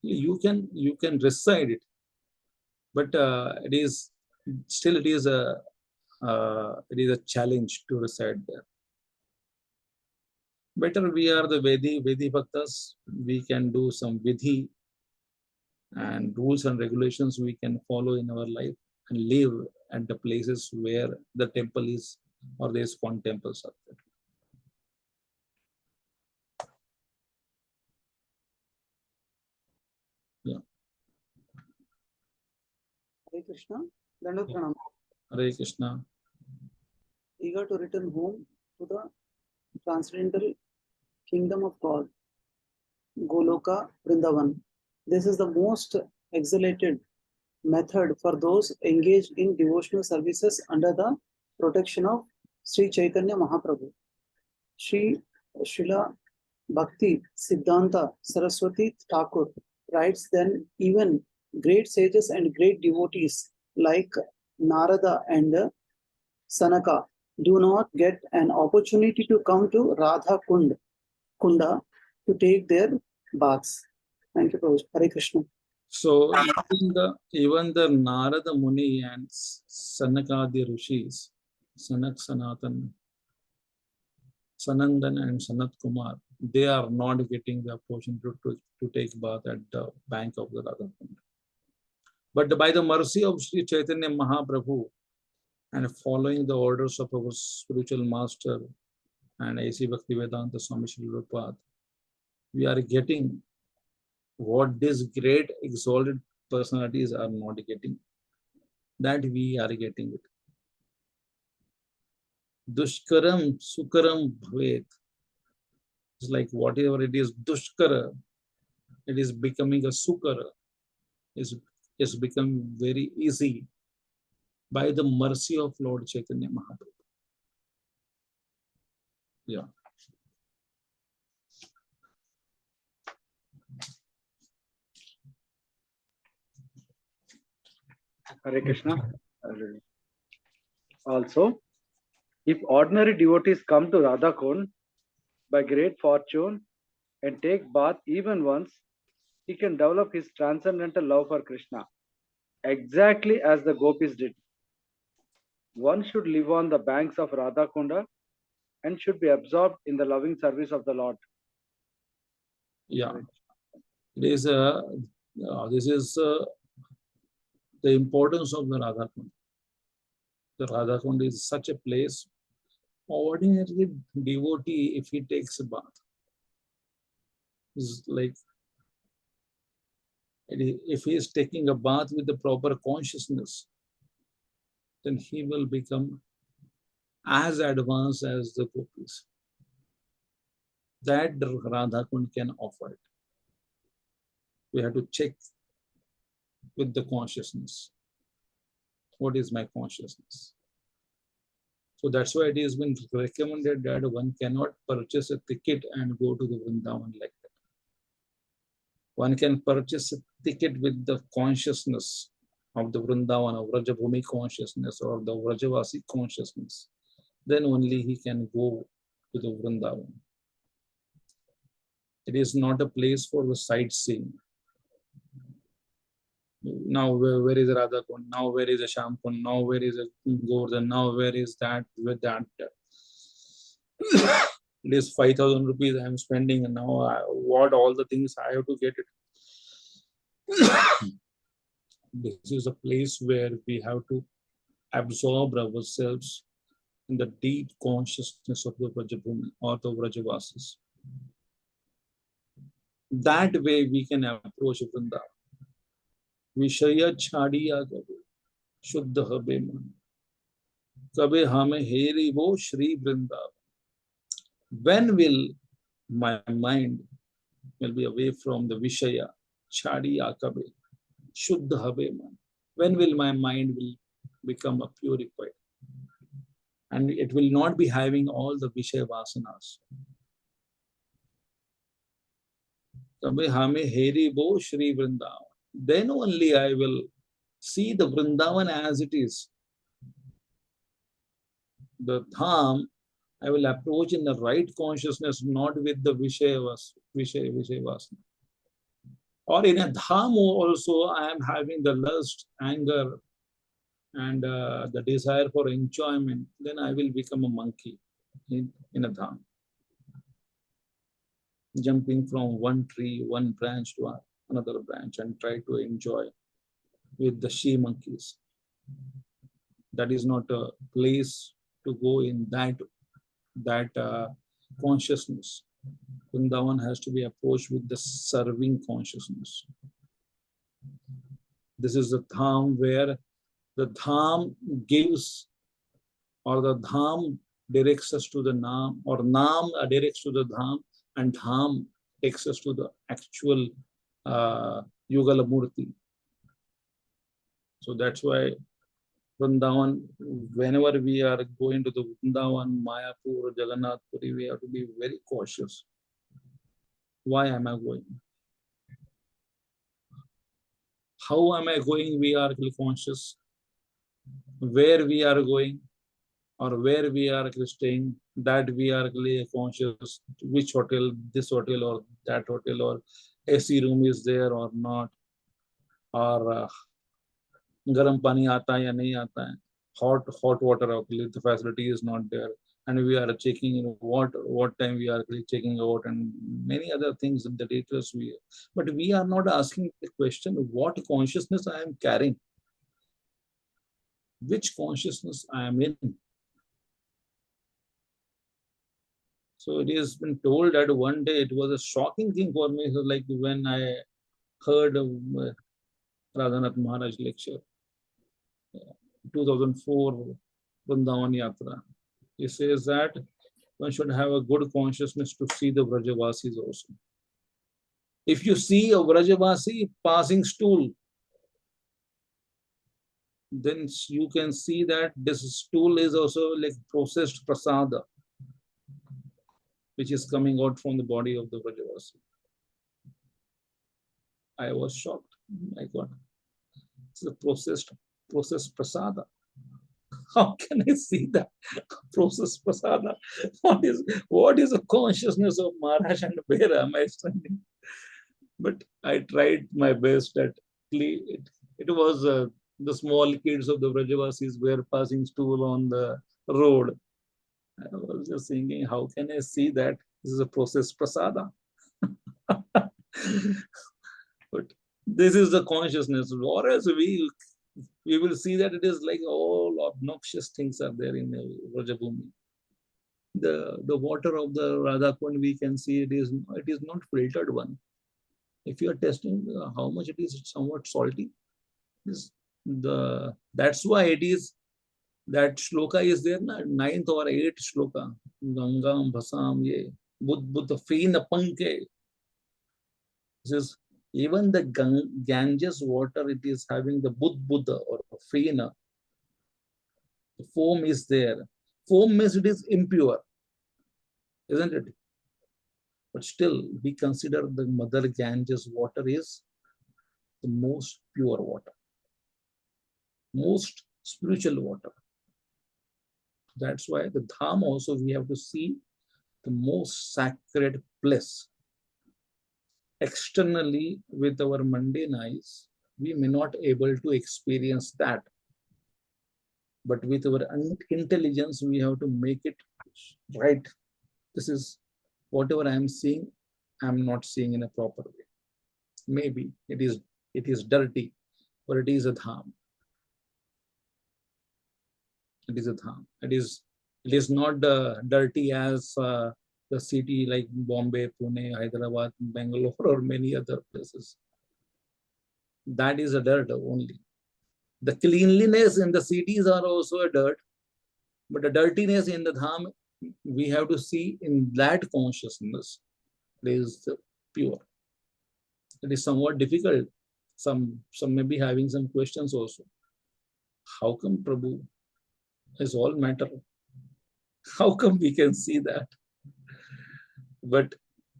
you can reside it, but it is a challenge to reside there. Better we are the Vedi Bhaktas, we can do some Vidhi and rules and regulations we can follow in our life and live at the places where the temple is or the ISKCON temples are there. Yeah. Hare Krishna. Dandavat Pranam. Hare Krishna. Eager to return home to the transcendental kingdom of God, Goloka Vrindavan. This is the most exalted method for those engaged in devotional services under the protection of Sri Chaitanya Mahaprabhu. Srila Bhakti Siddhanta Saraswati Thakur writes, then even great sages and great devotees like Narada and Sanaka do not get an opportunity to come to Radha Kunda to take their baths. Thank you, Prabhuji. Hare Krishna. So even the Narada Muni and Sanakadi Rishis, Sanak Sanatan, Sanandan and Sanat Kumar, they are not getting the opportunity to take bath at the bank of the Radha Kund. But by the mercy of Sri Chaitanya Mahaprabhu and following the orders of our spiritual master and A.C. Bhaktivedanta Swami Srila Prabhupada, we are getting what these great exalted personalities are not getting. That we are getting it. Dushkaram Sukaram Bhavet. It's like whatever it is, Dushkara, it is becoming a Sukara. It's become very easy by the mercy of Lord Chaitanya Mahaprabhu. Yeah. Hare Krishna. Also, if ordinary devotees come to Radha Kund by great fortune and take bath even once, he can develop his transcendental love for Krishna, exactly as the gopis did. One should live on the banks of Radha Kunda and should be absorbed in the loving service of the Lord. Yeah. This is the importance of the Radha Kund. The Radha Kund is such a place. Ordinary devotee, if he takes a bath, is like, if he is taking a bath with the proper consciousness, then he will become as advanced as the gopis. That Radha Kund can offer it. We have to check with the consciousness. What is my consciousness? So that's why it has been recommended that one cannot purchase a ticket and go to the Vrindavan like that. One can purchase a ticket with the consciousness of the Vrindavan, of Vrajabhumi consciousness or the Vrajavasi consciousness. Then only he can go to the Vrindavan. It is not a place for the sightseeing. Now where is Radha Kund? Now where is a Sham Kund? Now where is a Govardhan? Now where is that with that? It is 5,000 rupees I am spending, and now what all the things I have to get it. This is a place where we have to absorb ourselves in the deep consciousness of the Vrajabhumi or the Vrajavasis. That way we can approach Vrindavan. Vishaya chadiya kabe, shuddha habe man. Kabe hame heri wo Shri Vrindavan. When will my mind will be away from the Vishaya, Chadi Akabe, Shuddha Habe Man. When will my mind will become a purified? And it will not be having all the Vishaya Vasanas. Shri Vrindavan. Then only I will see the Vrindavan as it is. The Dham, I will approach in the right consciousness, not with the Vishaya Vasana. Or in a Dham also, I am having the lust, anger, and the desire for enjoyment. Then I will become a monkey in a Dham. Jumping from one tree, one branch to another branch and try to enjoy with the she monkeys. That is not a place to go in that consciousness. Vrindavan has to be approached with the serving consciousness. This is the dham where the dham gives, or the dham directs us to the nam, or nam directs to the dham, and dham takes us to the actual Yugala Murti. So that's why Vrindavan, whenever we are going to the Vrindavan, Mayapur, Jagannath Puri, we have to be very cautious. Why am I going? How am I going? We are conscious. Where we are going, or where we are staying, that we are conscious. Which hotel, this hotel or that hotel, or AC room is there or not, or garam pani aata hai ya nahi aata hai. Hot water the facility is not there, and we are checking what time we are checking out, and many other things in the details but we are not asking the question, what consciousness I am carrying, which consciousness I am in. So it has been told that one day it was a shocking thing for me, so like when I heard of Radhanath Maharaj lecture, 2004 Vrindavan Yatra. He says that one should have a good consciousness to see the Vrajavasis also. If you see a Vrajavasi passing stool, then you can see that this stool is also like processed prasada, which is coming out from the body of the Vrajavasi. I was shocked. My God, it's a processed prasada. How can I see that processed prasada? What is the consciousness of Maharaj, and where am I standing? But I tried my best. That it was the small kids of the Vrajavasis were passing stool on the road. I was just thinking, how can I see that this is a processed prasada? But this is the consciousness. Or else we will see that it is like all obnoxious things are there in the Vrajabhumi. The water of the Radha Kund, we can see it is not filtered one. If you are testing how much it is, somewhat salty. That's why it is that shloka is there, na, 9th or 8th shloka. Gangam Bhasam Ye Buddha Feena Panke. This is even the Ganges water, it is having the Buddha or Feena. The foam is there. Foam means it is impure, isn't it? But still, we consider the Mother Ganges water is the most pure water, most spiritual water. That's why the Dham also we have to see the most sacred place. Externally, with our mundane eyes, we may not able to experience that. But with our intelligence, we have to make it right. This is whatever I am seeing, I am not seeing in a proper way. Maybe it is dirty, but it is a dham. It is a dham. It is not dirty as the city like Bombay, Pune, Hyderabad, Bangalore, or many other places. That is a dirt only. The cleanliness in the cities are also a dirt, but the dirtiness in the dham, we have to see in that consciousness. It is pure. It is somewhat difficult. Some may be having some questions also. How come Prabhu is all matter? How come we can see that? But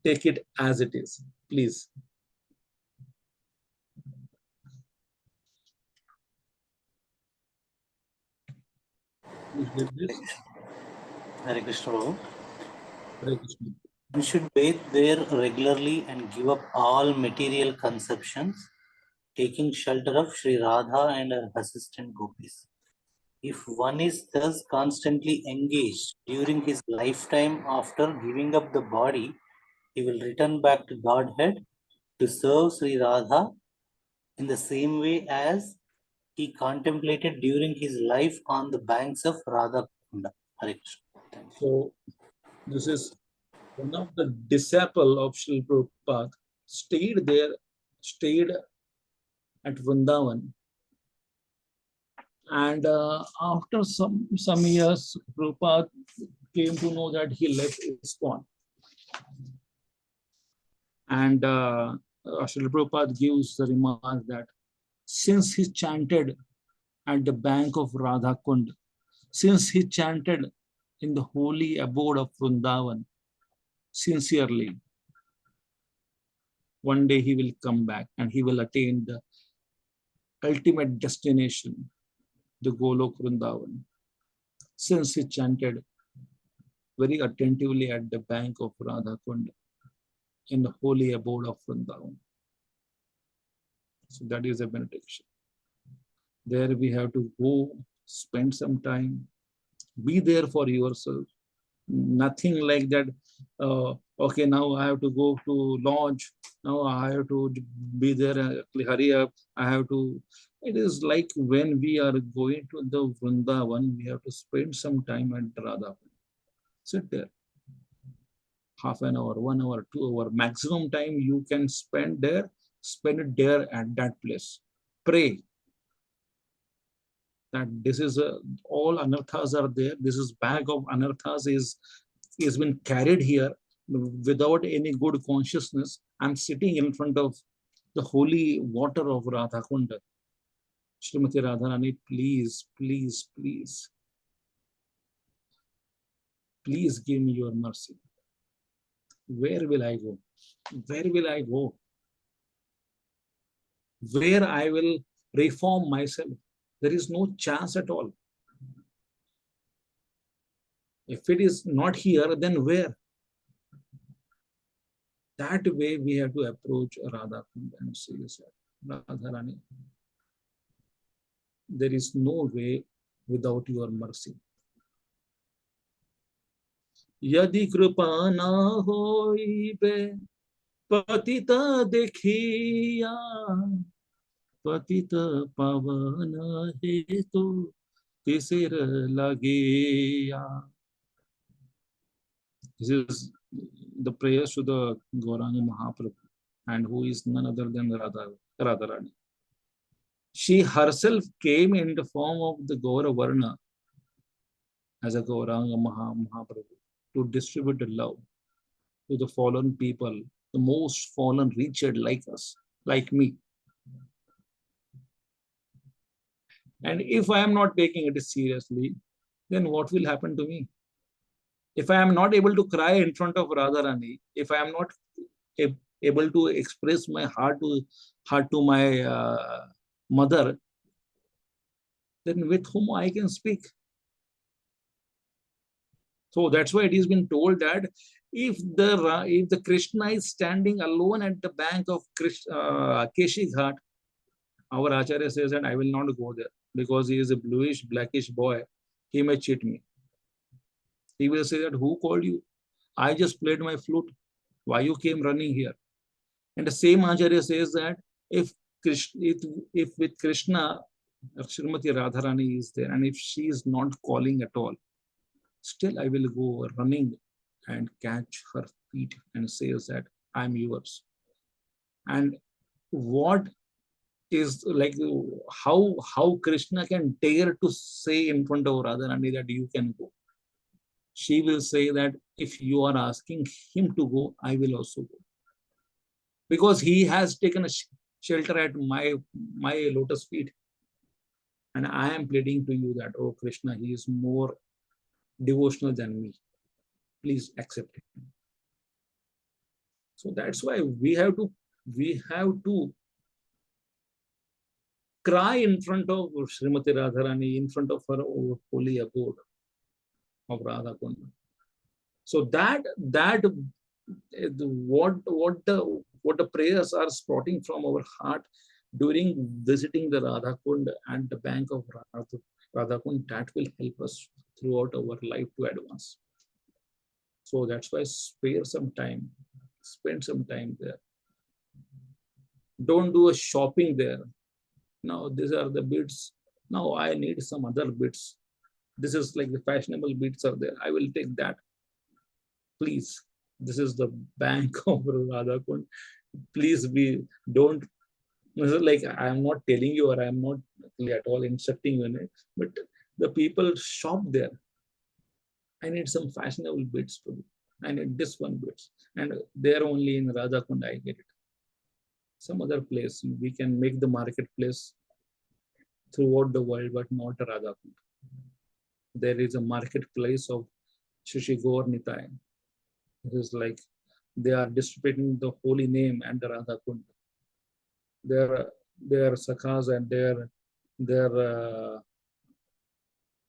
take it as it is, please. Please read this. Hare Krishna, Prabhu. Hare Krishna. We should bathe there regularly and give up all material conceptions, taking shelter of Sri Radha and her assistant Gopis. If one is thus constantly engaged during his lifetime after giving up the body, he will return back to Godhead to serve Sri Radha in the same way as he contemplated during his life on the banks of Radha Kunda. Hare Krishna. So, this is one of the disciples of Srila Prabhupada, stayed at Vrindavan. And after some years, Prabhupada came to know that he left ISKCON. And Srila Prabhupada gives the remark that since he chanted at the bank of Radha Kund, since he chanted in the holy abode of Vrindavan sincerely, one day he will come back and he will attain the ultimate destination, the Golok Vrindavan. Since he chanted very attentively at the bank of Radha Kund in the holy abode of Vrindavan. So that is a benediction. There we have to go, spend some time, be there for yourself. Nothing like that. Okay, now I have to go to launch. Now I have to be there. Hurry up! I have to. It is like when we are going to the Vrindavan, we have to spend some time at Radha. Sit there. Half an hour, 1 hour, 2 hour, maximum time you can spend there. Spend it there at that place. Pray that this is all anarthas are there. This is bag of anarthas is been carried here without any good consciousness. I'm sitting in front of the holy water of Radha Kunda. Srimati Radharani, please, please, please, please give me your mercy. Where will I go? Where will I go? Where I will reform myself? There is no chance at all. If it is not here, then where? That way we have to approach Radha and say, Radharani, there is no way without your mercy. Yadi kripa na hoibe patita dekhiya patita pavana hetu tisir lagiya. This is the prayers to the Gauranga Mahaprabhu, and who is none other than Radharani. She herself came in the form of the Gaura Varna as a Gauranga Mahaprabhu to distribute the love to the fallen people, the most fallen, wretched like us, like me. And if I am not taking it seriously, then what will happen to me? If I am not able to cry in front of Radharani, if I am not able to express my heart to my mother, then with whom I can speak? So that's why it has been told that if the Krishna is standing alone at the bank of Keshi Ghat, our Acharya says that I will not go there because he is a bluish, blackish boy. He may cheat me. He will say that, who called you? I just played my flute. Why you came running here? And the same Acharya says that if with Krishna, Srimati Radharani is there, and if she is not calling at all, still I will go running and catch her feet and says that I'm yours. And what is like how Krishna can dare to say in front of Radharani that you can go? She will say that if you are asking him to go, I will also go. Because he has taken a shelter at my lotus feet. And I am pleading to you that, oh Krishna, he is more devotional than me. Please accept it. So that's why we have to cry in front of Srimati Radharani, in front of her holy abode of Radha Kunda. So what the prayers are sprouting from our heart during visiting the Radha Kund and the bank of Radha Kund, that will help us throughout our life to advance. So that's why spend some time there. Don't do a shopping there. Now these are the beads. Now I need some other beads. This is like the fashionable beads are there. I will take that. Please, this is the bank of Radha Kund. Please don't. Like I am not telling you, or I am not at all instructing you, but the people shop there. I need some fashionable beads to do. I need this one beads, and there only in Radha Kund I get it. Some other place we can make the marketplace throughout the world, but not Radha Kund. There is a marketplace of Shishi Gaur Nitai. It is like they are distributing the holy name and the Radha Kund. Their sakhas and their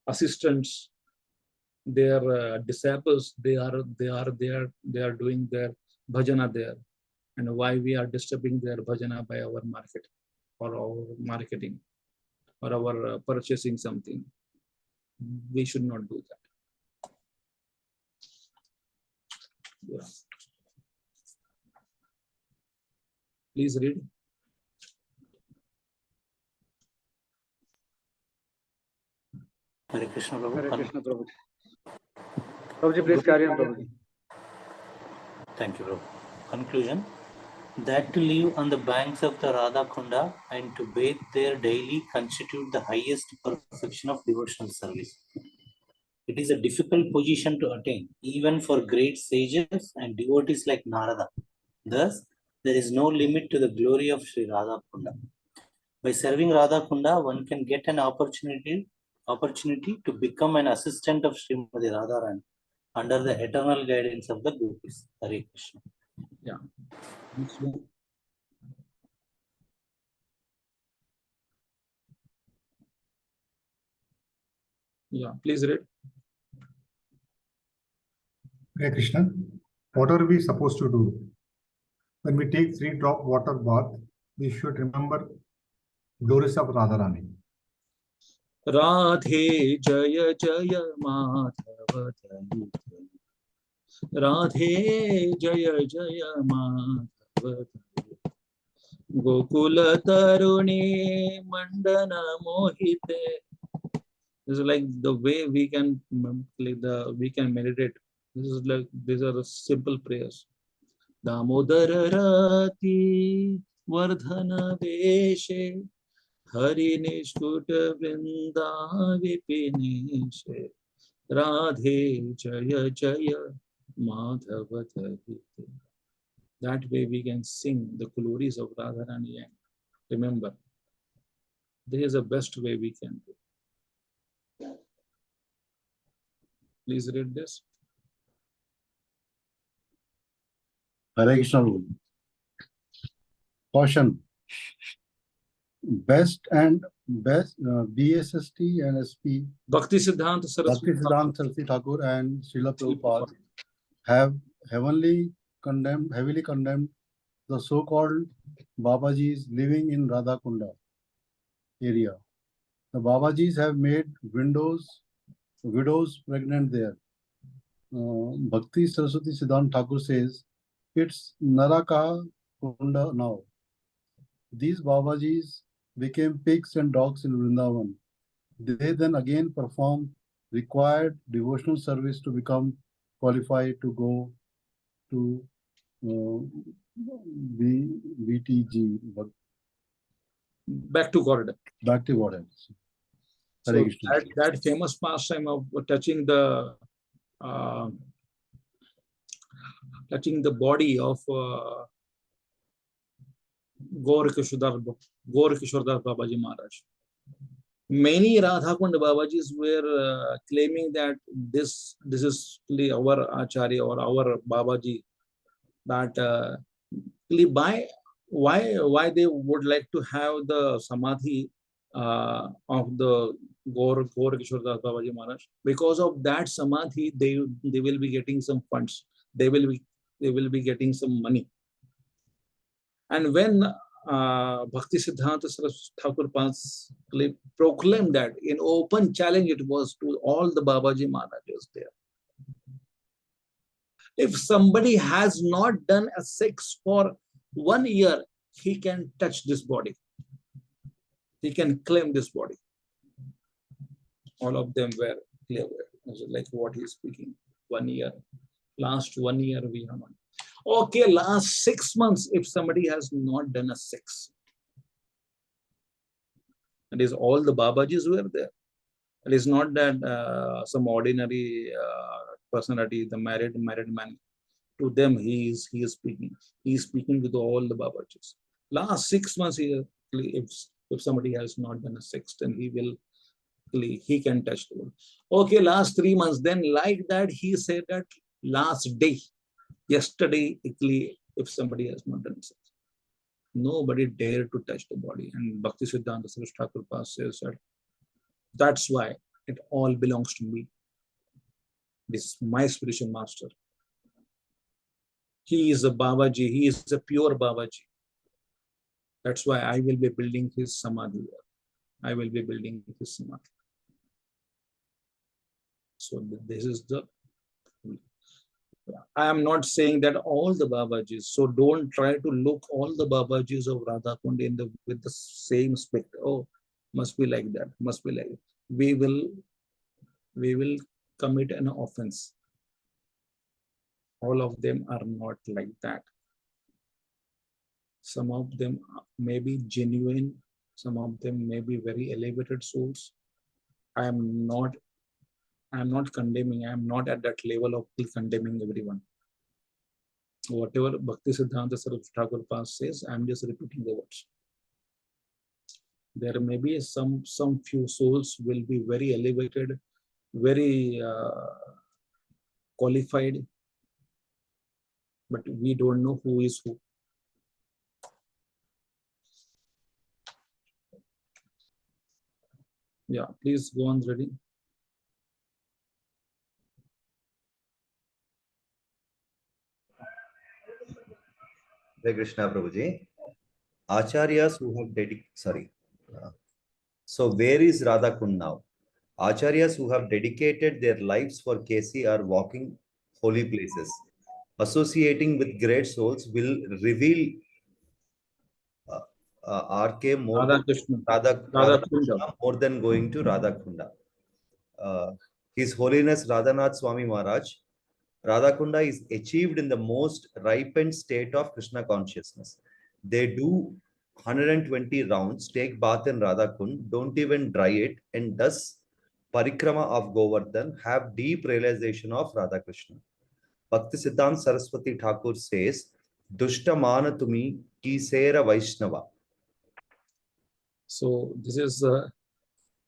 assistants, their disciples, they are doing their bhajana there. And why we are disturbing their bhajana by our market or our marketing or our purchasing something? We should not do that. Yeah. Please read. Hare Krishna, Prabhu. Hare Krishna, Prabhu. Prabhuji, please carry on, Prabhuji. Thank you, Prabhu. Conclusion. That to live on the banks of the Radha Kunda and to bathe there daily constitute the highest perfection of devotional service. It is a difficult position to attain, even for great sages and devotees like Narada. Thus, there is no limit to the glory of Sri Radha Kunda. By serving Radha Kunda, one can get an opportunity to become an assistant of Srimati Radharani under the eternal guidance of the Gopis. Hare Krishna. Yeah. Yeah, please read. Hare Krishna. What are we supposed to do? When we take 3-drop water bath, we should remember glories of Radharani. Radhe Jaya Jaya Madhava Radhe Jaya Jaya Madhava Gokula Taruni Mandana Mohite. This is like the way we can meditate. This is like these are the simple prayers. Damodara Rati Vardhana Veshe Hari Nishkuta Vrinda Vipineshe Radhe Jaya Jaya Madhava Dharite. That way we can sing the glories of Radharani and remember, this is the best way we can do. Please read this. Hare Krishna. Caution. Best BSST and SP Bhakti Siddhanta Saraswati Thakur and Srila Prabhupada have heavily condemned the so-called Babajis living in Radha Kunda area. The Babajis have made widows pregnant there. Bhakti Saraswati Siddhanta Thakur says, it's Naraka Kunda now. These Babajis became pigs and dogs in Vrindavan. They then again perform required devotional service to become qualified to go to BTG. Back to Godhead. Back to Godhead. So that famous pastime of touching the touching the body of Gaur Kishordas Babaji Maharaj. Many Radha Kund Babajis were claiming that this is our Acharya or our Babaji, that why they would like to have the Samadhi of the Gaur Kishordas Babaji Maharaj. Because of that Samadhi, they will be getting some funds. They will be getting some money. And when Bhakti Siddhanta Saraswati Thakur proclaimed that in open challenge, it was to all the Babaji Maharajas there. If somebody has not done a sex for 1 year, he can touch this body. He can claim this body. All of them were clear, like what he's speaking. 1 year. Last 1 year we have not. Okay, last 6 months, if somebody has not done a sex. It is all the Babajis were there. It is not that some ordinary personality, the married man. To them, he is speaking. He is speaking with all the Babajis. Last 6 months, if somebody has not done a sex, then he can touch the world. Okay, last 3 months, then like that, he said that last day, yesterday, if somebody has not done sex, nobody dared to touch the body. And Bhakti Siddhanta Saraswati Thakur says that that's why it all belongs to me. This is my spiritual master. He is a Babaji. He is a pure Babaji. That's why I will be building his Samadhi. I will be building his Samadhi. So this is the... I am not saying that all the Babajis. So don't try to look all the Babajis of Radha Kund with the same spectre. Oh, must be like that. Must be like that. We will commit an offense. All of them are not like that. Some of them may be genuine. Some of them may be very elevated souls. I am not condemning. I am not at that level of condemning everyone. Whatever Bhakti Siddhanta Saraswati Thakur says, I am just repeating the words. There may be some few souls will be very elevated, very qualified, but we don't know who is who. Yeah, please go on reading. Hare Krishna Prabhuji. Acharyas who have dedicated, so where is Radha Kund now? Acharyas who have dedicated their lives for KC are walking holy places. Associating with great souls will reveal RK more than Radha Krishna more than going to Radha Kunda. His Holiness Radhanath Swami Maharaj, Radha Kunda is achieved in the most ripened state of Krishna consciousness. They do 120 rounds, take bath in Radha Kund, don't even dry it, and thus parikrama of Govardhan, have deep realization of Radha Krishna. Bhakti Siddhanta Saraswati Thakur says, Dushta Manatumi Kisera Vaishnava. So this is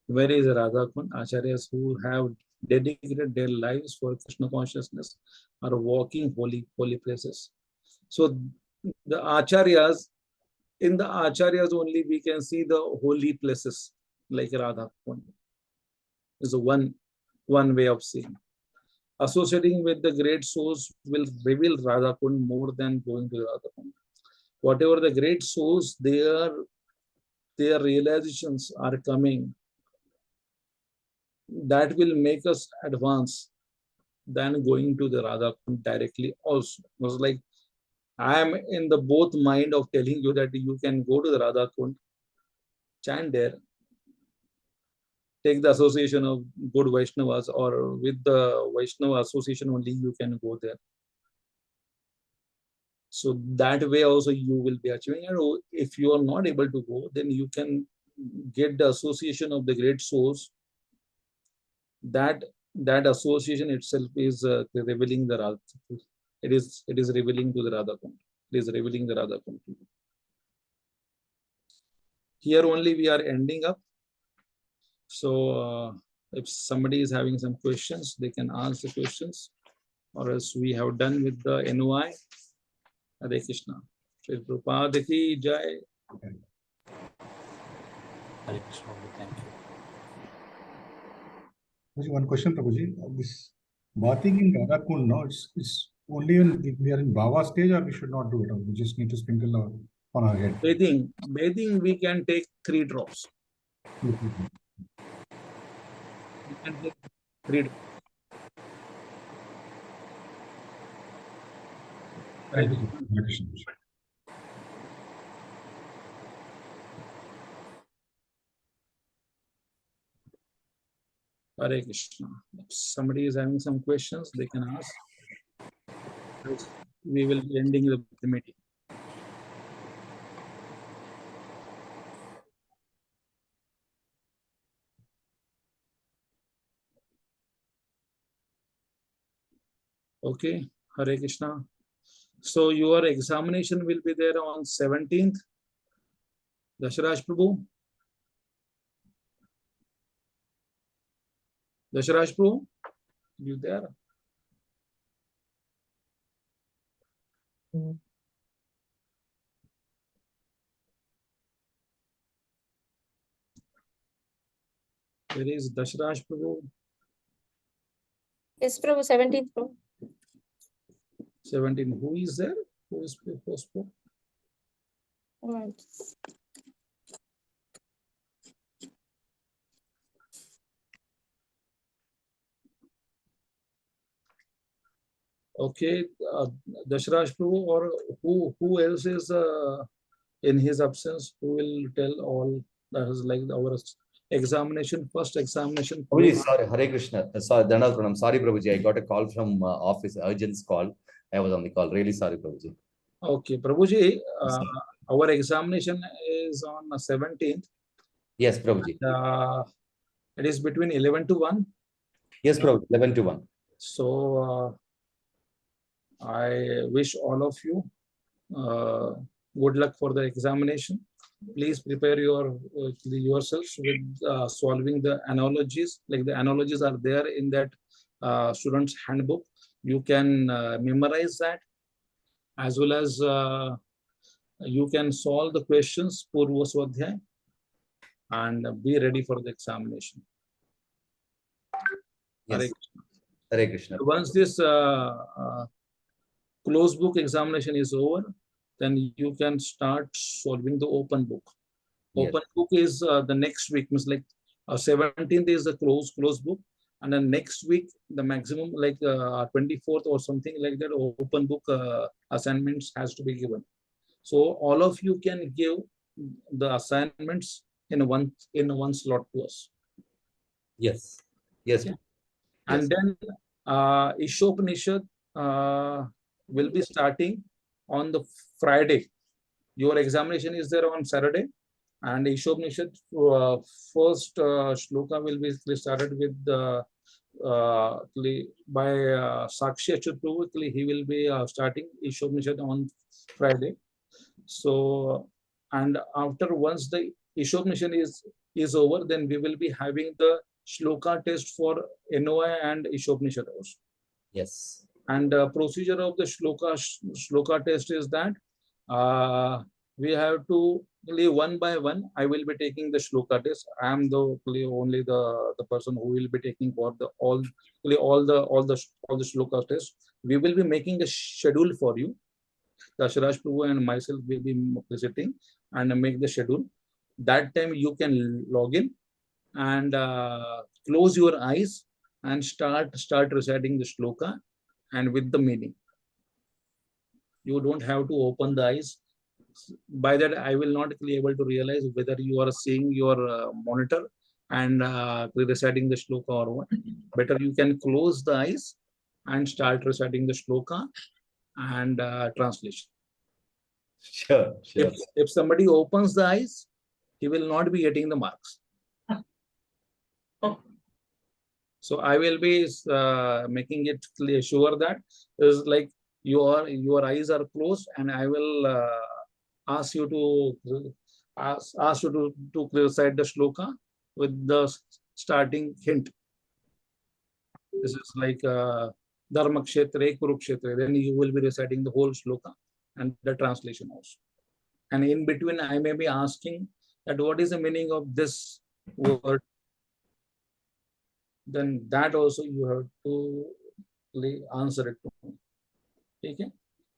where is Radha Kund? Acharyas who have dedicated their lives for Krishna consciousness are walking holy places. So the Acharyas, in the Acharyas only we can see the holy places like Radha Kund. Is one way of seeing. Associating with the great souls will reveal Radha Kund more than going to Radha Kund. Whatever the great souls, their realizations are coming, that will make us advance than going to the Radha Kund directly also. It was like, I am in the both mind of telling you that you can go to the Radha Kund, chant there, take the association of good Vaishnavas, or with the Vaishnava association only you can go there. So that way also you will be achieving. And if you are not able to go, then you can get the association of the great souls. That association itself is revealing the Radha. it is revealing to the Radha Kund. It is revealing the Radha Kund. Here only we are ending up. So if somebody is having some questions, they can ask the questions, or else we have done with the NOI. Hare Krishna. Shri Prabhupada ki jai. Hare Krishna. Thank you. One question, Prabhuji. This bathing in Radha Kund, no, it's only when we are in Bhava stage, or we should not do it. Or we just need to sprinkle on our head. Bathing we can take 3 drops. We can take 3 drops. Thank you. Hare Krishna. Hare Krishna. If somebody is having some questions, they can ask. We will be ending the meeting. Okay, Hare Krishna. So your examination will be there on 17th. Dasharaj Prabhu. Dasharaj Prabhu, you there? There is Dasharaj Prabhu. Yes, Prabhu, 17th, Prabhu. 17. Who is there? Who is spoke? Right. Okay, Dasharaj Prabhu, or who else is in his absence? Who will tell all that is like our examination, first examination? Prabhuji, sorry, Hare Krishna. Sorry, Dhanal Pranam. Sorry, Prabhuji. I got a call from office, urgent call. I was on the call. Really sorry, Prabhuji. Okay, Prabhuji, our examination is on 17th. Yes, Prabhuji. It is between 11 to 1. Yes, Prabhuji, 11 to 1. So I wish all of you good luck for the examination. Please prepare yourselves with solving the analogies. Like the analogies are there in that student's handbook. You can memorize that, as well as you can solve the questions Purva Swadhyay and be ready for the examination. Yes. Hare Krishna. Once this closed book examination is over, then you can start solving the open book. Yes. Open book is the next week, means like 17th is the closed book, and then next week the maximum like 24th or something like that open book assignments has to be given. So all of you can give the assignments in one slot to us. Yes. Yes. Okay. And then Ishopanishad will be starting on the Friday. Your examination is there on Saturday, and Ishopanishad first shloka will be started with by Sakshi Achutru. He will be starting Ishopanishad on Friday. So, and after once the Ishopanishad is over, then we will be having the shloka test for NOI and Ishopanishad also. Yes. And the procedure of the shloka test is that we have to one by one. I will be taking the shloka test. I am only the person who will be taking for the all the shloka test. We will be making a schedule for you. Dasharaj Prabhu and myself will be visiting and make the schedule. That time you can log in and close your eyes and start reciting the shloka and with the meaning. You don't have to open the eyes. By that, I will not be able to realize whether you are seeing your monitor and reciting the shloka or what. Better you can close the eyes and start reciting the shloka and translation. Sure. If somebody opens the eyes, he will not be getting the marks. So I will be making it sure that is like your eyes are closed, and I will ask you to ask you to recite the shloka with the starting hint. This is like Dharma Kshetre, Kurukshetre. Then you will be reciting the whole shloka and the translation also. And in between, I may be asking that what is the meaning of this word. Then that also you have to answer it to me. Okay?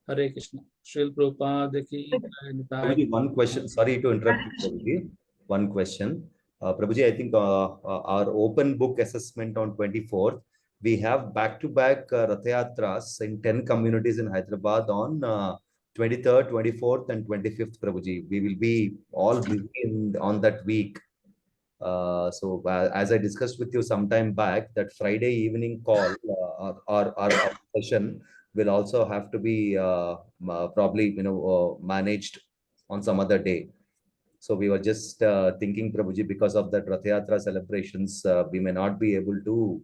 Hare Krishna. Srila Prabhupada ki Prabhuji, one question. Sorry to interrupt you, Prabhuji. One question. Prabhuji, I think our open book assessment on 24th, we have back-to-back Rath Yatras in 10 communities in Hyderabad on 23rd, 24th, and 25th, Prabhuji. We will be all busy on that week. So as I discussed with you some time back, that Friday evening call our session will also have to be probably managed on some other day. So we were just thinking, Prabhuji, because of that Rath Yatra celebrations, we may not be able to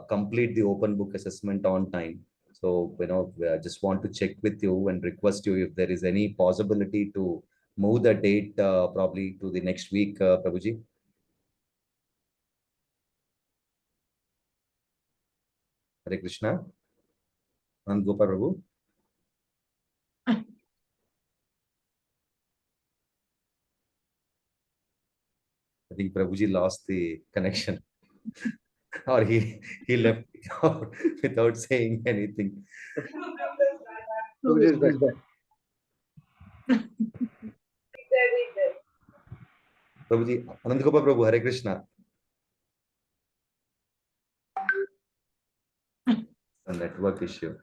complete the open book assessment on time. So I just want to check with you and request you if there is any possibility to move the date probably to the next week, Prabhuji. Hare Krishna. Anant Gopa Prabhu. I think Prabhuji lost the connection. Or he left without saying anything. Prabhuji is back. Prabhuji, Anant Gopa Prabhu, Hare Krishna. A network issue.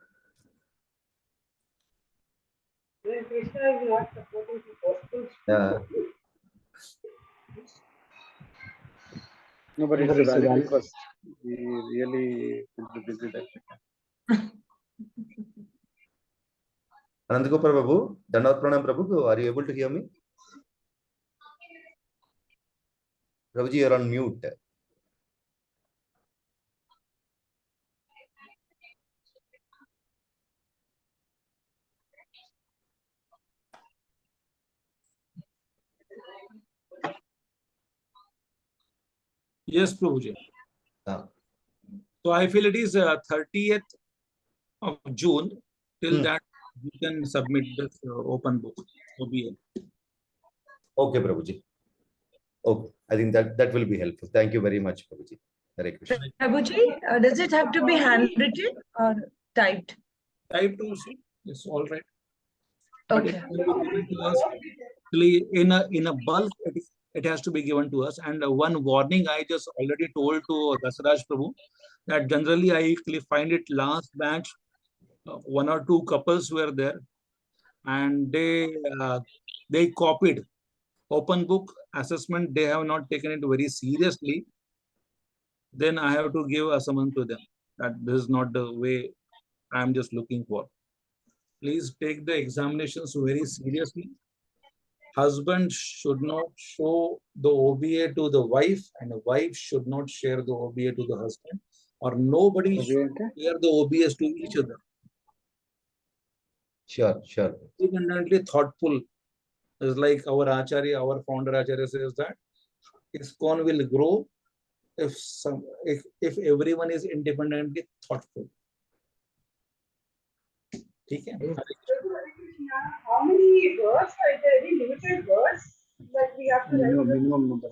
Krishna is not supporting the gospel. Yeah. No, but it's a valid request. We really will be busy that. Anant Gopa Prabhu, Dandavat Pranam Prabhu, are you able to hear me? Prabhuji, you're on mute. Yes, Prabhuji. So I feel it is 30th of June. Till that, you can submit this open book. OBA. Okay, Prabhuji. Okay, I think that will be helpful. Thank you very much, Prabhuji. Hare Krishna. Prabhuji, does it have to be handwritten or typed? Typed also. It's all right. Okay. In a bulk, it has to be given to us. And one warning I just already told to Dasaraj Prabhu that generally I find it last batch, one or two couples were there, and they copied open book assessment. They have not taken it very seriously. Then I have to give a summon to them that this is not the way I am just looking for. Please take the examinations very seriously. Husband should not show the OBA to the wife, and the wife should not share the OBA to the husband, or nobody should share the OBS to each other. Sure. Independently thoughtful. It's like our Acharya, our founder Acharya says that ISKCON will grow if everyone is independently thoughtful. Okay. How many words are there? Any limited words that we have to write? Minimum number.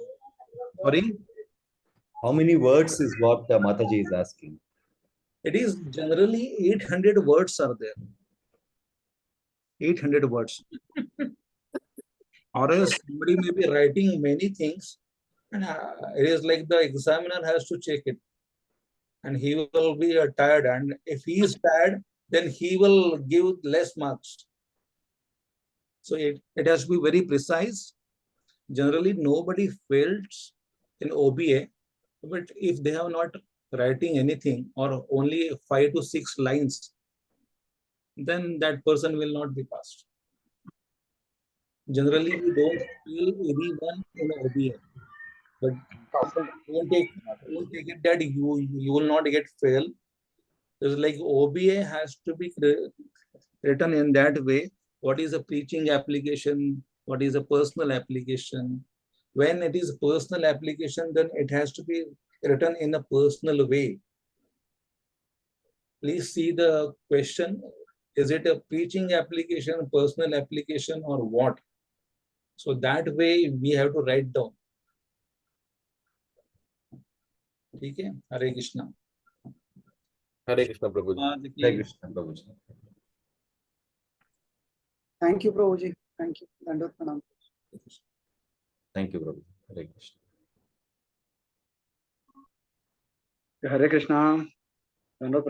Sorry? How many words is what Mataji is asking? It is generally 800 words are there. 800 words. Or else somebody may be writing many things, and it is like the examiner has to check it. And he will be tired. And if he is tired, then he will give less marks. So it has to be very precise. Generally, nobody fails in OBA, but if they have not writing anything or only 5 to 6 lines, then that person will not be passed. Generally, we don't feel anyone in OBA, but don't take it that you will not get fail. It's like OBA has to be written in that way. What is a preaching application? What is a personal application? When it is personal application, then it has to be written in a personal way. Please see the question. Is it a preaching application, personal application, or what? So that way we have to write down. ठीक है? Hare Krishna. Hare Krishna, Prabhuji. Hare Krishna, Prabhuji. Thank you, Prabhuji. Thank you. Dandot Pranam. Thank you, Prabhuji. Hare Krishna. Hare Krishna. Dandot